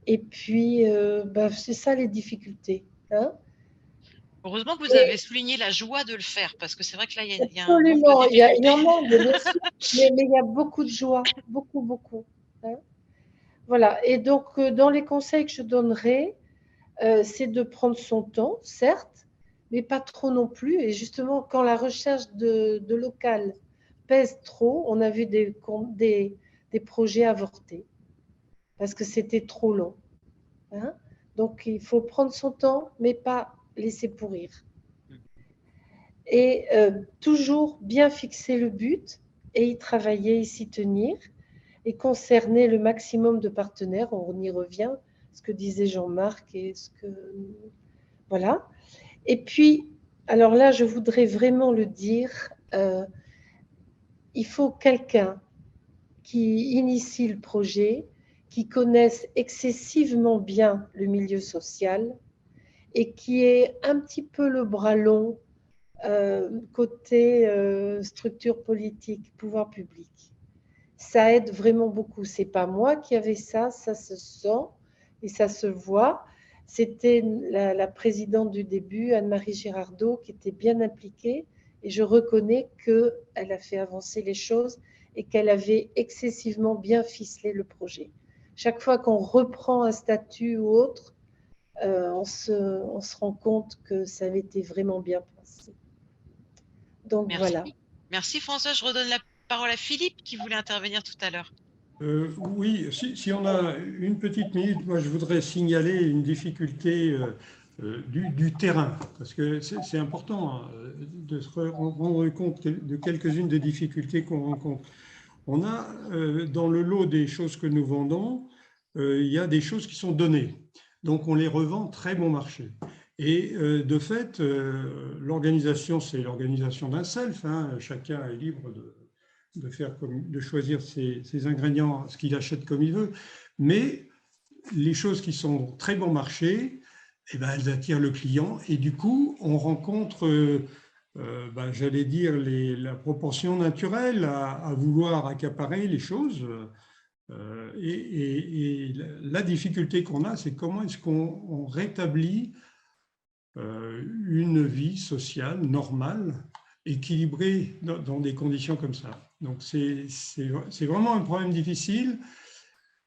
Et puis, c'est ça les difficultés. Hein. Heureusement que vous Et avez souligné la joie de le faire, parce que c'est vrai que là, il y a un manque de absolument, il difficultés. y en manque, bien sûr, mais il y a beaucoup de joie, beaucoup, beaucoup. Hein. Voilà. Et donc, dans les conseils que je donnerais, c'est de prendre son temps, certes, mais pas trop non plus. Et justement, quand la recherche de local pèse trop, on a vu des projets avortés parce que c'était trop long. Hein. Donc, il faut prendre son temps, mais pas laisser pourrir. Et toujours bien fixer le but et y travailler et s'y tenir et concerner le maximum de partenaires. On y revient, ce que disait Jean-Marc et ce que... Voilà. Et puis, alors là, je voudrais vraiment le dire, il faut quelqu'un qui initie le projet, qui connaisse excessivement bien le milieu social et qui ait un petit peu le bras long côté structure politique, pouvoir public. Ça aide vraiment beaucoup. C'est pas moi qui avais ça, ça se sent et ça se voit. C'était la présidente du début, Anne-Marie Girardot, qui était bien impliquée et je reconnais qu'elle a fait avancer les choses et qu'elle avait excessivement bien ficelé le projet. Chaque fois qu'on reprend un statut ou autre, on se rend compte que ça avait été vraiment bien pensé. Donc voilà. Merci. Merci François. Je redonne la parole à Philippe qui voulait intervenir tout à l'heure. Oui, si on a une petite minute, moi je voudrais signaler une difficulté du terrain, parce que c'est important hein, de se rendre compte de quelques-unes des difficultés qu'on rencontre. On a dans le lot des choses que nous vendons, il y a des choses qui sont données, donc on les revend très bon marché. Et de fait, l'organisation, c'est l'organisation d'un self, hein, chacun est libre de choisir ses ingrédients, ce qu'il achète comme il veut. Mais les choses qui sont très bon marché, eh ben, elles attirent le client. Et du coup, on rencontre, j'allais dire, la proportion naturelle à vouloir accaparer les choses. Et la difficulté qu'on a, c'est comment est-ce qu'on rétablit une vie sociale normale, équilibrée dans des conditions comme ça. Donc c'est vraiment un problème difficile.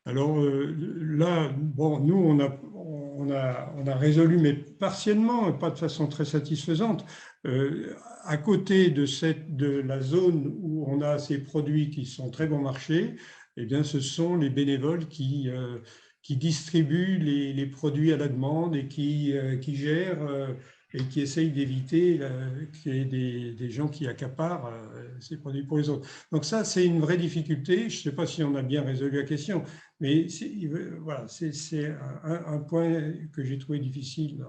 Alors là, bon, nous, on a résolu, mais partiellement, pas de façon très satisfaisante. À côté de la zone où on a ces produits qui sont très bon marché, eh bien, ce sont les bénévoles qui distribuent les produits à la demande et qui gèrent et qui essayent d'éviter qu'il y ait des gens qui accaparent ces produits pour les autres. Donc ça, c'est une vraie difficulté. Je ne sais pas si on a bien résolu la question, mais voilà, c'est un point que j'ai trouvé difficile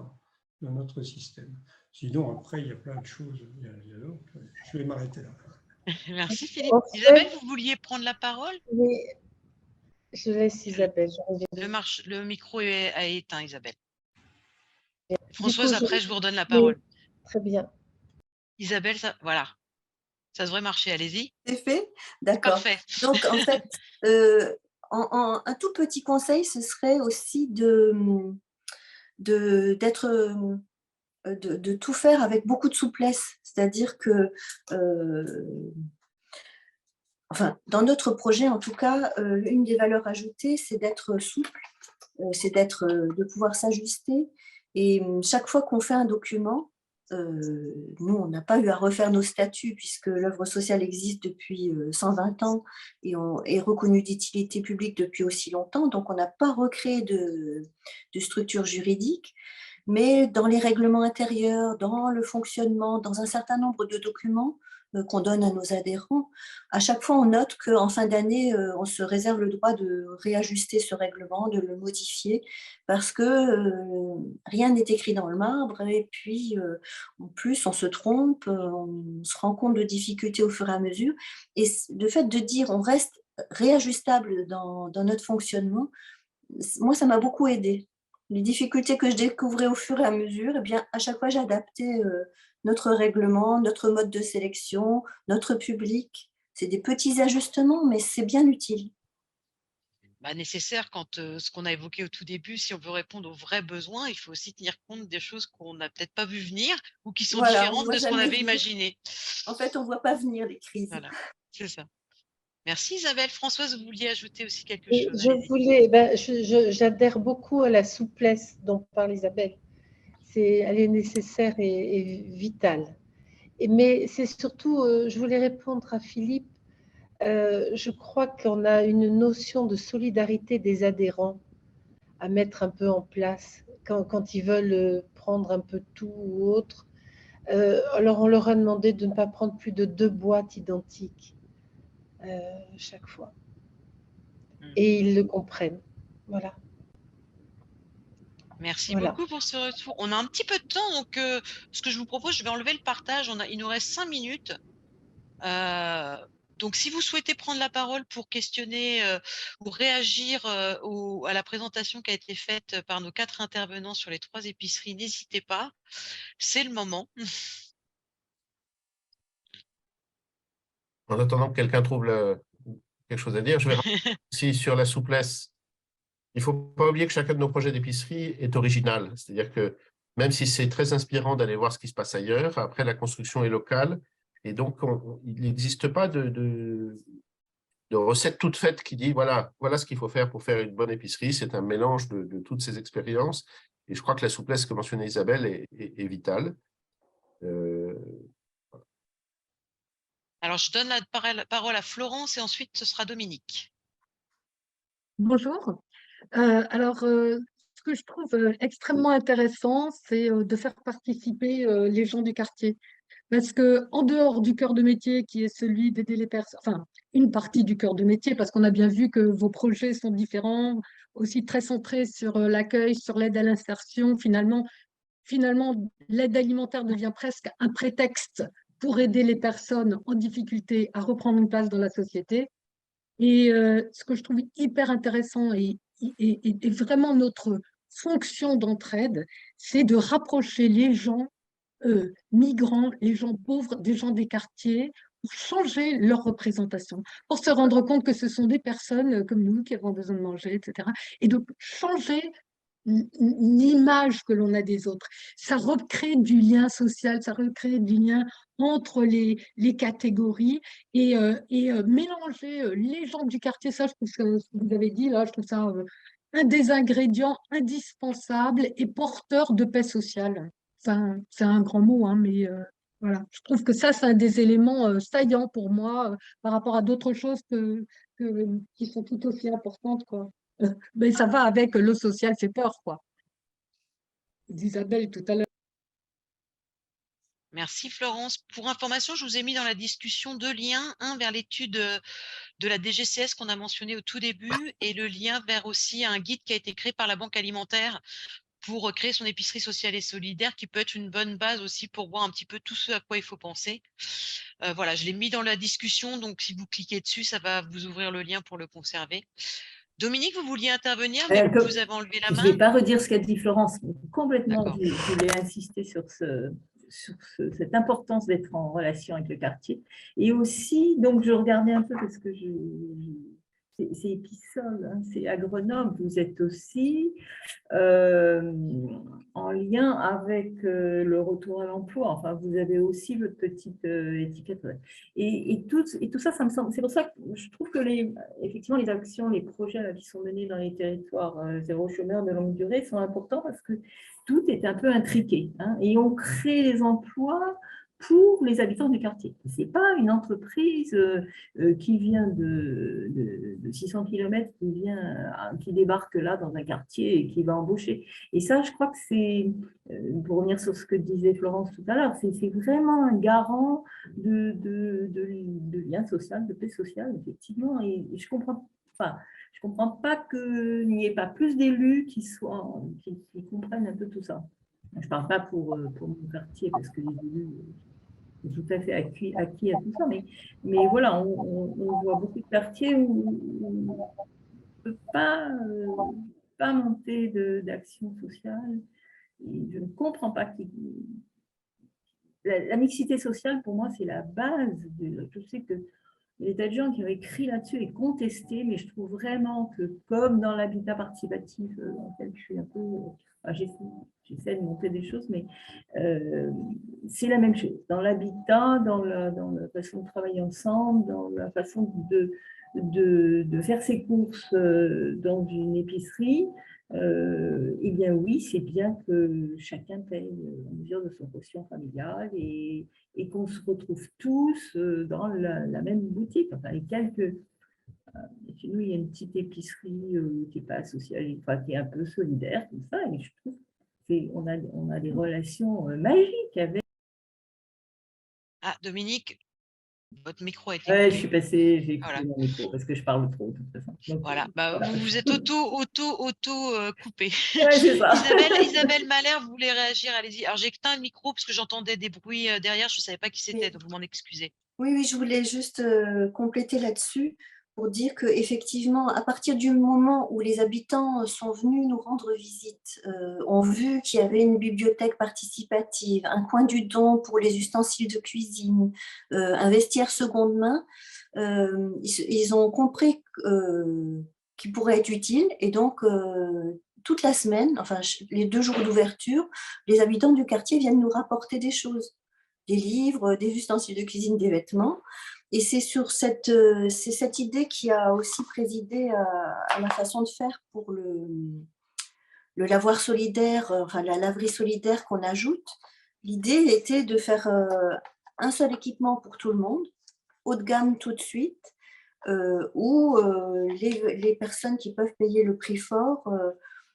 dans notre système. Sinon, après, il y a plein de choses. Il y a d'autres. Je vais m'arrêter là. Merci Philippe. En fait, Isabelle, vous vouliez prendre la parole? oui, je laisse Isabelle. Je reviens. Le micro a éteint, Isabelle. Du coup, Françoise, après, je vous redonne la oui, parole. très bien. Isabelle, voilà, ça devrait marcher, allez-y. C'est fait? C'est D'accord. parfait. Donc, en fait, un tout petit conseil, ce serait aussi de tout faire avec beaucoup de souplesse. C'est-à-dire que, dans notre projet, en tout cas, une des valeurs ajoutées, c'est d'être souple, c'est de pouvoir s'ajuster. Et chaque fois qu'on fait un document, nous, on n'a pas eu à refaire nos statuts puisque l'œuvre sociale existe depuis 120 ans et est reconnue d'utilité publique depuis aussi longtemps. Donc, on n'a pas recréé de structure juridique. Mais dans les règlements intérieurs, dans le fonctionnement, dans un certain nombre de documents, qu'on donne à nos adhérents, à chaque fois, on note qu'en fin d'année, on se réserve le droit de réajuster ce règlement, de le modifier, parce que rien n'est écrit dans le marbre. Et puis, en plus, on se trompe, on se rend compte de difficultés au fur et à mesure. Et le fait de dire on reste réajustable dans notre fonctionnement, moi, ça m'a beaucoup aidée. Les difficultés que je découvrais au fur et à mesure, eh bien, à chaque fois, j'adaptais notre règlement, notre mode de sélection, notre public. C'est des petits ajustements, mais c'est bien utile. Bah, nécessaire quand, ce qu'on a évoqué au tout début, si on veut répondre aux vrais besoins, il faut aussi tenir compte des choses qu'on n'a peut-être pas vu venir ou qui sont Voilà, on ne différentes voit de ce qu'on jamais avait venir. imaginé. En fait, on ne voit pas venir les crises. Voilà, c'est ça. Merci Isabelle. Françoise, vous vouliez ajouter aussi quelque Et chose? Allez-y. j'adhère beaucoup à la souplesse dont parle Isabelle. Elle est nécessaire et vitale. Mais c'est surtout, je voulais répondre à Philippe, je crois qu'on a une notion de solidarité des adhérents à mettre un peu en place quand ils veulent prendre un peu tout ou autre. Alors on leur a demandé de ne pas prendre plus de 2 boîtes identiques chaque fois. Mmh. Et ils le comprennent. Voilà. Merci Voilà. beaucoup pour ce retour. On a un petit peu de temps, donc ce que je vous propose, je vais enlever le partage. Il nous reste 5 minutes. Donc si vous souhaitez prendre la parole pour questionner, ou réagir, à la présentation qui a été faite par nos 4 intervenants sur les 3 épiceries, n'hésitez pas, c'est le moment. En attendant que quelqu'un trouve quelque chose à dire, je vais aussi sur la souplesse. Il ne faut pas oublier que chacun de nos projets d'épicerie est original. C'est-à-dire que même si c'est très inspirant d'aller voir ce qui se passe ailleurs, après la construction est locale. Et donc, il n'existe pas de recette toute faite qui dit voilà ce qu'il faut faire pour faire une bonne épicerie. C'est un mélange de toutes ces expériences. Et je crois que la souplesse que mentionnait Isabelle est vitale. Alors je donne la parole à Florence et ensuite ce sera Dominique. Bonjour. Ce que je trouve extrêmement intéressant, c'est de faire participer les gens du quartier. Parce que en dehors du cœur de métier qui est celui d'aider les personnes, enfin, une partie du cœur de métier, parce qu'on a bien vu que vos projets sont différents, aussi très centrés sur l'accueil, sur l'aide à l'insertion. Finalement, l'aide alimentaire devient presque un prétexte pour aider les personnes en difficulté à reprendre une place dans la société. Et ce que je trouve hyper intéressant et vraiment notre fonction d'entraide, c'est de rapprocher les gens migrants, les gens pauvres, des gens des quartiers, pour changer leur représentation, pour se rendre compte que ce sont des personnes comme nous qui avons besoin de manger, etc. Et donc changer l'image que l'on a des autres. Ça recrée du lien social, ça recrée du lien entre les catégories et mélanger les gens du quartier, ça je trouve que ce que vous avez dit là, je trouve ça un des ingrédients indispensables et porteur de paix sociale. Enfin, c'est un grand mot, hein, mais voilà. Je trouve que ça, c'est un des éléments saillants pour moi par rapport à d'autres choses qui sont tout aussi importantes, quoi. Mais ça va avec le social fait peur, quoi. D'Isabelle tout à l'heure. Merci Florence. Pour information, je vous ai mis dans la discussion 2 liens, un vers l'étude de la DGCS qu'on a mentionné au tout début et le lien vers aussi un guide qui a été créé par la Banque alimentaire pour créer son épicerie sociale et solidaire, qui peut être une bonne base aussi pour voir un petit peu tout ce à quoi il faut penser. Voilà, je l'ai mis dans la discussion, donc si vous cliquez dessus, ça va vous ouvrir le lien pour le conserver. Dominique, vous vouliez intervenir, mais vous avez enlevé la Je ne main. vais pas redire ce qu'a dit Florence, mais complètement, D'accord. je voulais insister sur cette importance d'être en relation avec le quartier. Et aussi, donc je regardais un peu parce que c'est Épissol, hein, c'est à Grenoble, vous êtes aussi en lien avec le retour à l'emploi. Enfin, vous avez aussi votre petite étiquette. Et tout ça, ça me semble. C'est pour ça que je trouve que effectivement, les actions, les projets là, qui sont menés dans les territoires zéro chômeur de longue durée sont importants parce que tout est un peu intriqué. Hein, et on crée les emplois pour les habitants du quartier. Ce n'est pas une entreprise qui vient de 600 km, qui débarque là dans un quartier et qui va embaucher. Et ça, je crois que c'est, pour revenir sur ce que disait Florence tout à l'heure, c'est vraiment un garant de lien social, de paix sociale, effectivement. Et je comprends, enfin, je ne comprends pas qu'il n'y ait pas plus d'élus qui comprennent un peu tout ça. Je ne parle pas pour mon quartier, parce que les élus sont tout à fait acquis à tout ça, mais voilà, on voit beaucoup de quartiers où on ne peut pas monter d'action sociale. Et je ne comprends pas la mixité sociale, pour moi, c'est la base. Je sais que il y a des tas de gens qui ont écrit là-dessus et contesté, mais je trouve vraiment que, comme dans l'habitat participatif, dans lequel je suis un peu, j'essaie de monter des choses, mais c'est la même chose. Dans l'habitat, dans la façon de travailler ensemble, dans la façon de faire ses courses dans une épicerie, eh bien oui, c'est bien que chacun paye en mesure de son quotient familial et qu'on se retrouve tous dans la même boutique. Enfin, les quelques. Chez nous, il y a une petite épicerie qui n'est pas associée, enfin, qui est un peu solidaire, comme ça, et je trouve qu'on a des relations magiques avec. Ah, Dominique, votre micro a été Ouais, coupé. je suis passée, j'ai Voilà. coupé mon micro parce que je parle trop, de toute façon. Donc, Voilà, bah, voilà. vous vous êtes auto-coupé. Ouais, c'est ça. Isabelle Malher, vous voulez réagir, allez-y. Alors, j'ai éteint le micro parce que j'entendais des bruits derrière, je ne savais pas qui c'était, donc vous m'en excusez. Oui, je voulais juste compléter là-dessus pour dire qu'effectivement, à partir du moment où les habitants sont venus nous rendre visite, ont vu qu'il y avait une bibliothèque participative, un coin du don pour les ustensiles de cuisine, un vestiaire seconde main, ils ont compris qu'il pourrait être utile. Et donc, toute la semaine, enfin les 2 jours d'ouverture, les habitants du quartier viennent nous rapporter des choses. Des livres, des ustensiles de cuisine, des vêtements. Et c'est sur cette idée qui a aussi présidé à la façon de faire pour le lavoir solidaire, enfin la laverie solidaire qu'on ajoute. L'idée était de faire un seul équipement pour tout le monde, haut de gamme tout de suite, où les personnes qui peuvent payer le prix fort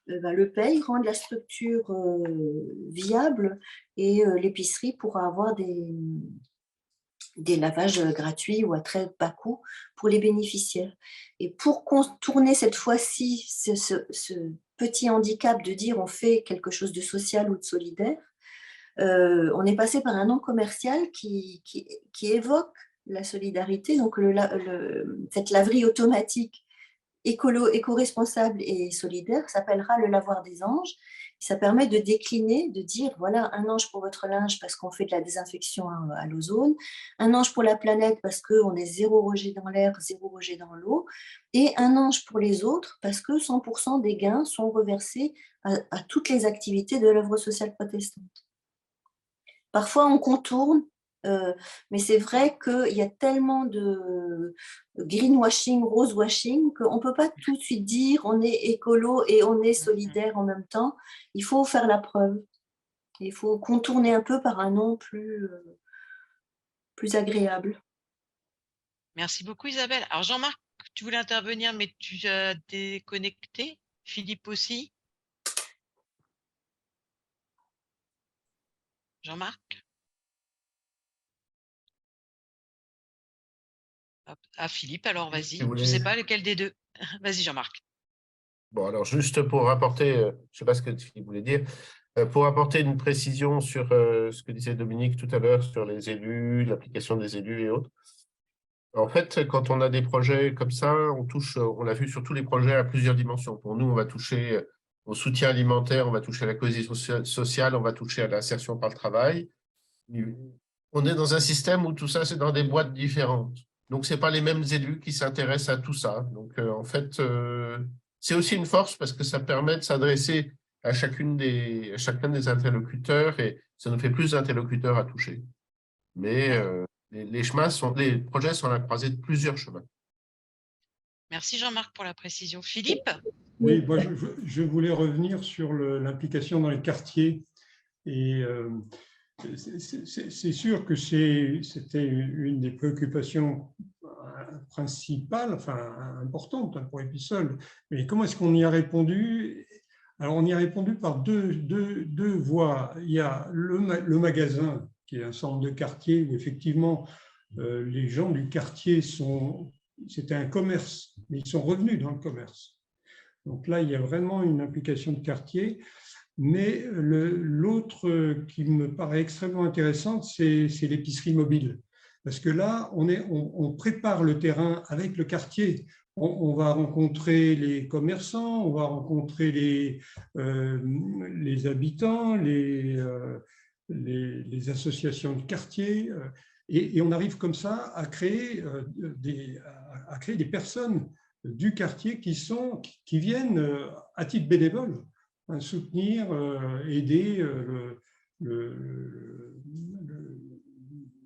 le payent, rendent la structure viable, et l'épicerie pourra avoir des lavages gratuits ou à très bas coût pour les bénéficiaires. Et pour contourner cette fois-ci ce petit handicap de dire on fait quelque chose de social ou de solidaire, on est passé par un nom commercial qui évoque la solidarité. Donc cette laverie automatique éco-responsable et solidaire s'appellera le lavoir des anges. Ça permet de décliner, de dire voilà, un ange pour votre linge parce qu'on fait de la désinfection à l'ozone, un ange pour la planète parce qu'on est 0 rejet dans l'air, 0 rejet dans l'eau, et un ange pour les autres parce que 100% des gains sont reversés à toutes les activités de l'œuvre sociale protestante. Parfois, on contourne, mais c'est vrai qu'il y a tellement de greenwashing, rosewashing, qu'on ne peut pas tout de suite dire on est écolo et on est solidaire en même temps. Il faut faire la preuve. Il faut contourner un peu par un nom plus agréable. Merci beaucoup, Isabelle. Alors, Jean-Marc, tu voulais intervenir, mais tu as déconnecté. Philippe aussi. Jean-Marc? Ah, Philippe, alors vas-y. Je ne sais pas lequel des deux. Vas-y, Jean-Marc. Bon, alors juste pour apporter, je ne sais pas ce que Philippe voulait dire, pour apporter une précision sur ce que disait Dominique tout à l'heure sur les élus, l'application des élus et autres. En fait, quand on a des projets comme ça, on l'a vu sur tous les projets à plusieurs dimensions. Pour nous, on va toucher au soutien alimentaire, on va toucher à la cohésion sociale, on va toucher à l'insertion par le travail. On est dans un système où tout ça, c'est dans des boîtes différentes. Donc, ce n'est pas les mêmes élus qui s'intéressent à tout ça. Donc, en fait, c'est aussi une force parce que ça permet de s'adresser à chacun des interlocuteurs et ça nous fait plus d'interlocuteurs à toucher. Mais les projets sont à la croisée de plusieurs chemins. Merci Jean-Marc pour la précision. Philippe? Oui, moi je voulais revenir sur l'implication dans les quartiers. Et c'est sûr que c'était une des préoccupations principales, enfin importantes pour Episol. Mais comment est-ce qu'on y a répondu? Alors, on y a répondu par deux voies. Il y a le magasin, qui est un centre de quartier où effectivement les gens du quartier c'était un commerce, mais ils sont revenus dans le commerce. Donc là, il y a vraiment une implication de quartier. Mais l'autre qui me paraît extrêmement intéressante, c'est l'épicerie mobile. Parce que là, on prépare le terrain avec le quartier. On va rencontrer les commerçants, on va rencontrer les habitants, les associations de quartier. Et on arrive comme ça à créer des personnes du quartier qui viennent à titre bénévole soutenir, aider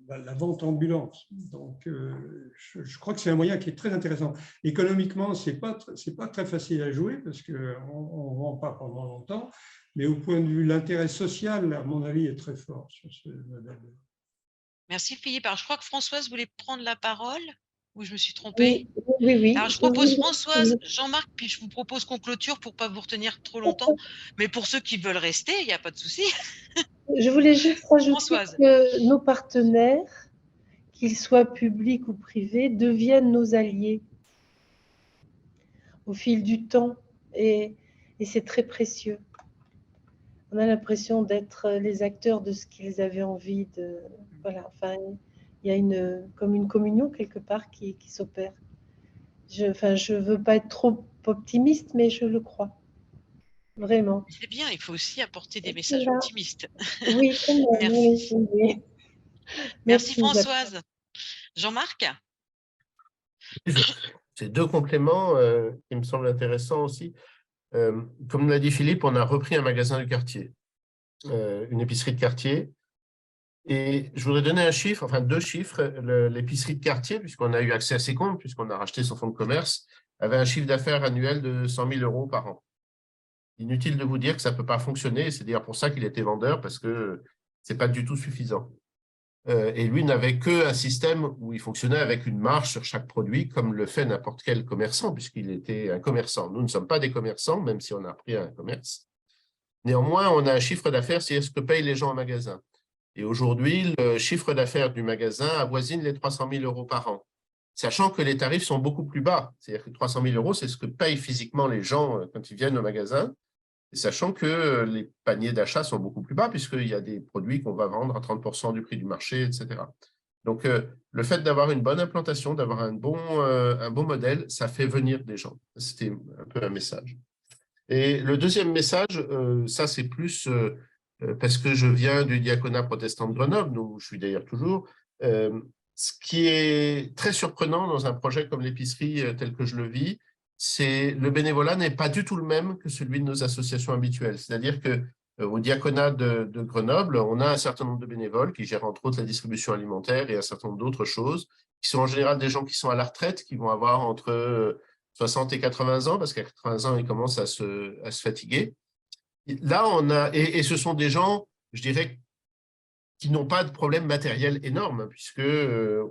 la vente ambulante. Donc, je crois que c'est un moyen qui est très intéressant. Économiquement, ce n'est pas très facile à jouer parce qu'on ne vend pas pendant longtemps, mais au point de vue de l'intérêt social, à mon avis, est très fort sur ce modèle. Merci Philippe. Alors, je crois que Françoise voulait prendre la parole, ou je me suis trompée? Oui. Alors, je propose Françoise, Jean-Marc, puis je vous propose qu'on clôture pour ne pas vous retenir trop longtemps. Mais pour ceux qui veulent rester, il n'y a pas de souci. Je voulais juste rajouter Françoise. que nos partenaires, qu'ils soient publics ou privés, deviennent nos alliés au fil du temps et c'est très précieux. On a l'impression d'être les acteurs de ce qu'ils avaient envie de. Voilà, enfin, il y a comme une communion quelque part qui s'opère. Je veux pas être trop optimiste, mais je le crois. Vraiment. C'est bien, il faut aussi apporter des messages optimistes. Oui, quand même. Merci. Oui. Merci Françoise. Jean-Marc? C'est deux compléments qui me semblent intéressants aussi. Comme l'a dit Philippe, on a repris un magasin du quartier, une épicerie de quartier. Et je voudrais donner un chiffre, enfin deux chiffres. L'épicerie de quartier, puisqu'on a eu accès à ses comptes, puisqu'on a racheté son fonds de commerce, avait un chiffre d'affaires annuel de 100 000 € par an. Inutile de vous dire que ça ne peut pas fonctionner, c'est d'ailleurs pour ça qu'il était vendeur, parce que ce n'est pas du tout suffisant. Et lui n'avait qu'un système où il fonctionnait avec une marge sur chaque produit, comme le fait n'importe quel commerçant, puisqu'il était un commerçant. Nous ne sommes pas des commerçants, même si on a repris un commerce. Néanmoins, on a un chiffre d'affaires, c'est ce que payent les gens en magasin. Et aujourd'hui, le chiffre d'affaires du magasin avoisine les 300 000 € par an, sachant que les tarifs sont beaucoup plus bas. C'est-à-dire que 300 000 €, c'est ce que payent physiquement les gens quand ils viennent au magasin, et sachant que les paniers d'achat sont beaucoup plus bas, puisqu'il y a des produits qu'on va vendre à 30% du prix du marché, etc. Donc, le fait d'avoir une bonne implantation, d'avoir un bon modèle, ça fait venir des gens. C'était un peu un message. Et le deuxième message, ça c'est plus parce que je viens du diaconat protestant de Grenoble, où je suis d'ailleurs toujours, ce qui est très surprenant dans un projet comme l'épicerie tel que je le vis, c'est le bénévolat n'est pas du tout le même que celui de nos associations habituelles. C'est-à-dire qu'au diaconat de Grenoble, on a un certain nombre de bénévoles qui gèrent entre autres la distribution alimentaire et un certain nombre d'autres choses, qui sont en général des gens qui sont à la retraite, qui vont avoir entre 60 et 80 ans, parce qu'à 80 ans, ils commencent à se fatiguer. Là, et ce sont des gens, je dirais, qui n'ont pas de problème matériel énorme, puisque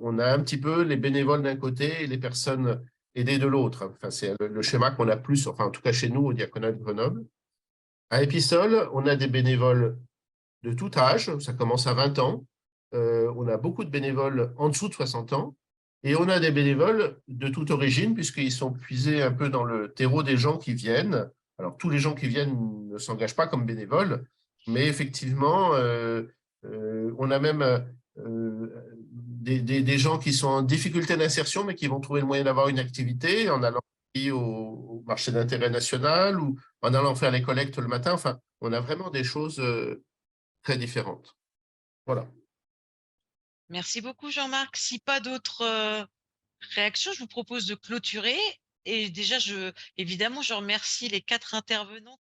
on a un petit peu les bénévoles d'un côté et les personnes aidées de l'autre. Enfin, c'est le schéma qu'on a plus, enfin, en tout cas chez nous, au diaconat de Grenoble. À Episol, on a des bénévoles de tout âge, ça commence à 20 ans. On a beaucoup de bénévoles en dessous de 60 ans. Et on a des bénévoles de toute origine, puisqu'ils sont puisés un peu dans le terreau des gens qui viennent. Alors, tous les gens qui viennent ne s'engagent pas comme bénévoles, mais effectivement, on a même des gens qui sont en difficulté d'insertion, mais qui vont trouver le moyen d'avoir une activité en allant au marché d'intérêt national ou en allant faire les collectes le matin. Enfin, on a vraiment des choses très différentes. Voilà. Merci beaucoup, Jean-Marc. Si pas d'autres réactions, je vous propose de clôturer. Et déjà, évidemment, je remercie les 4 intervenants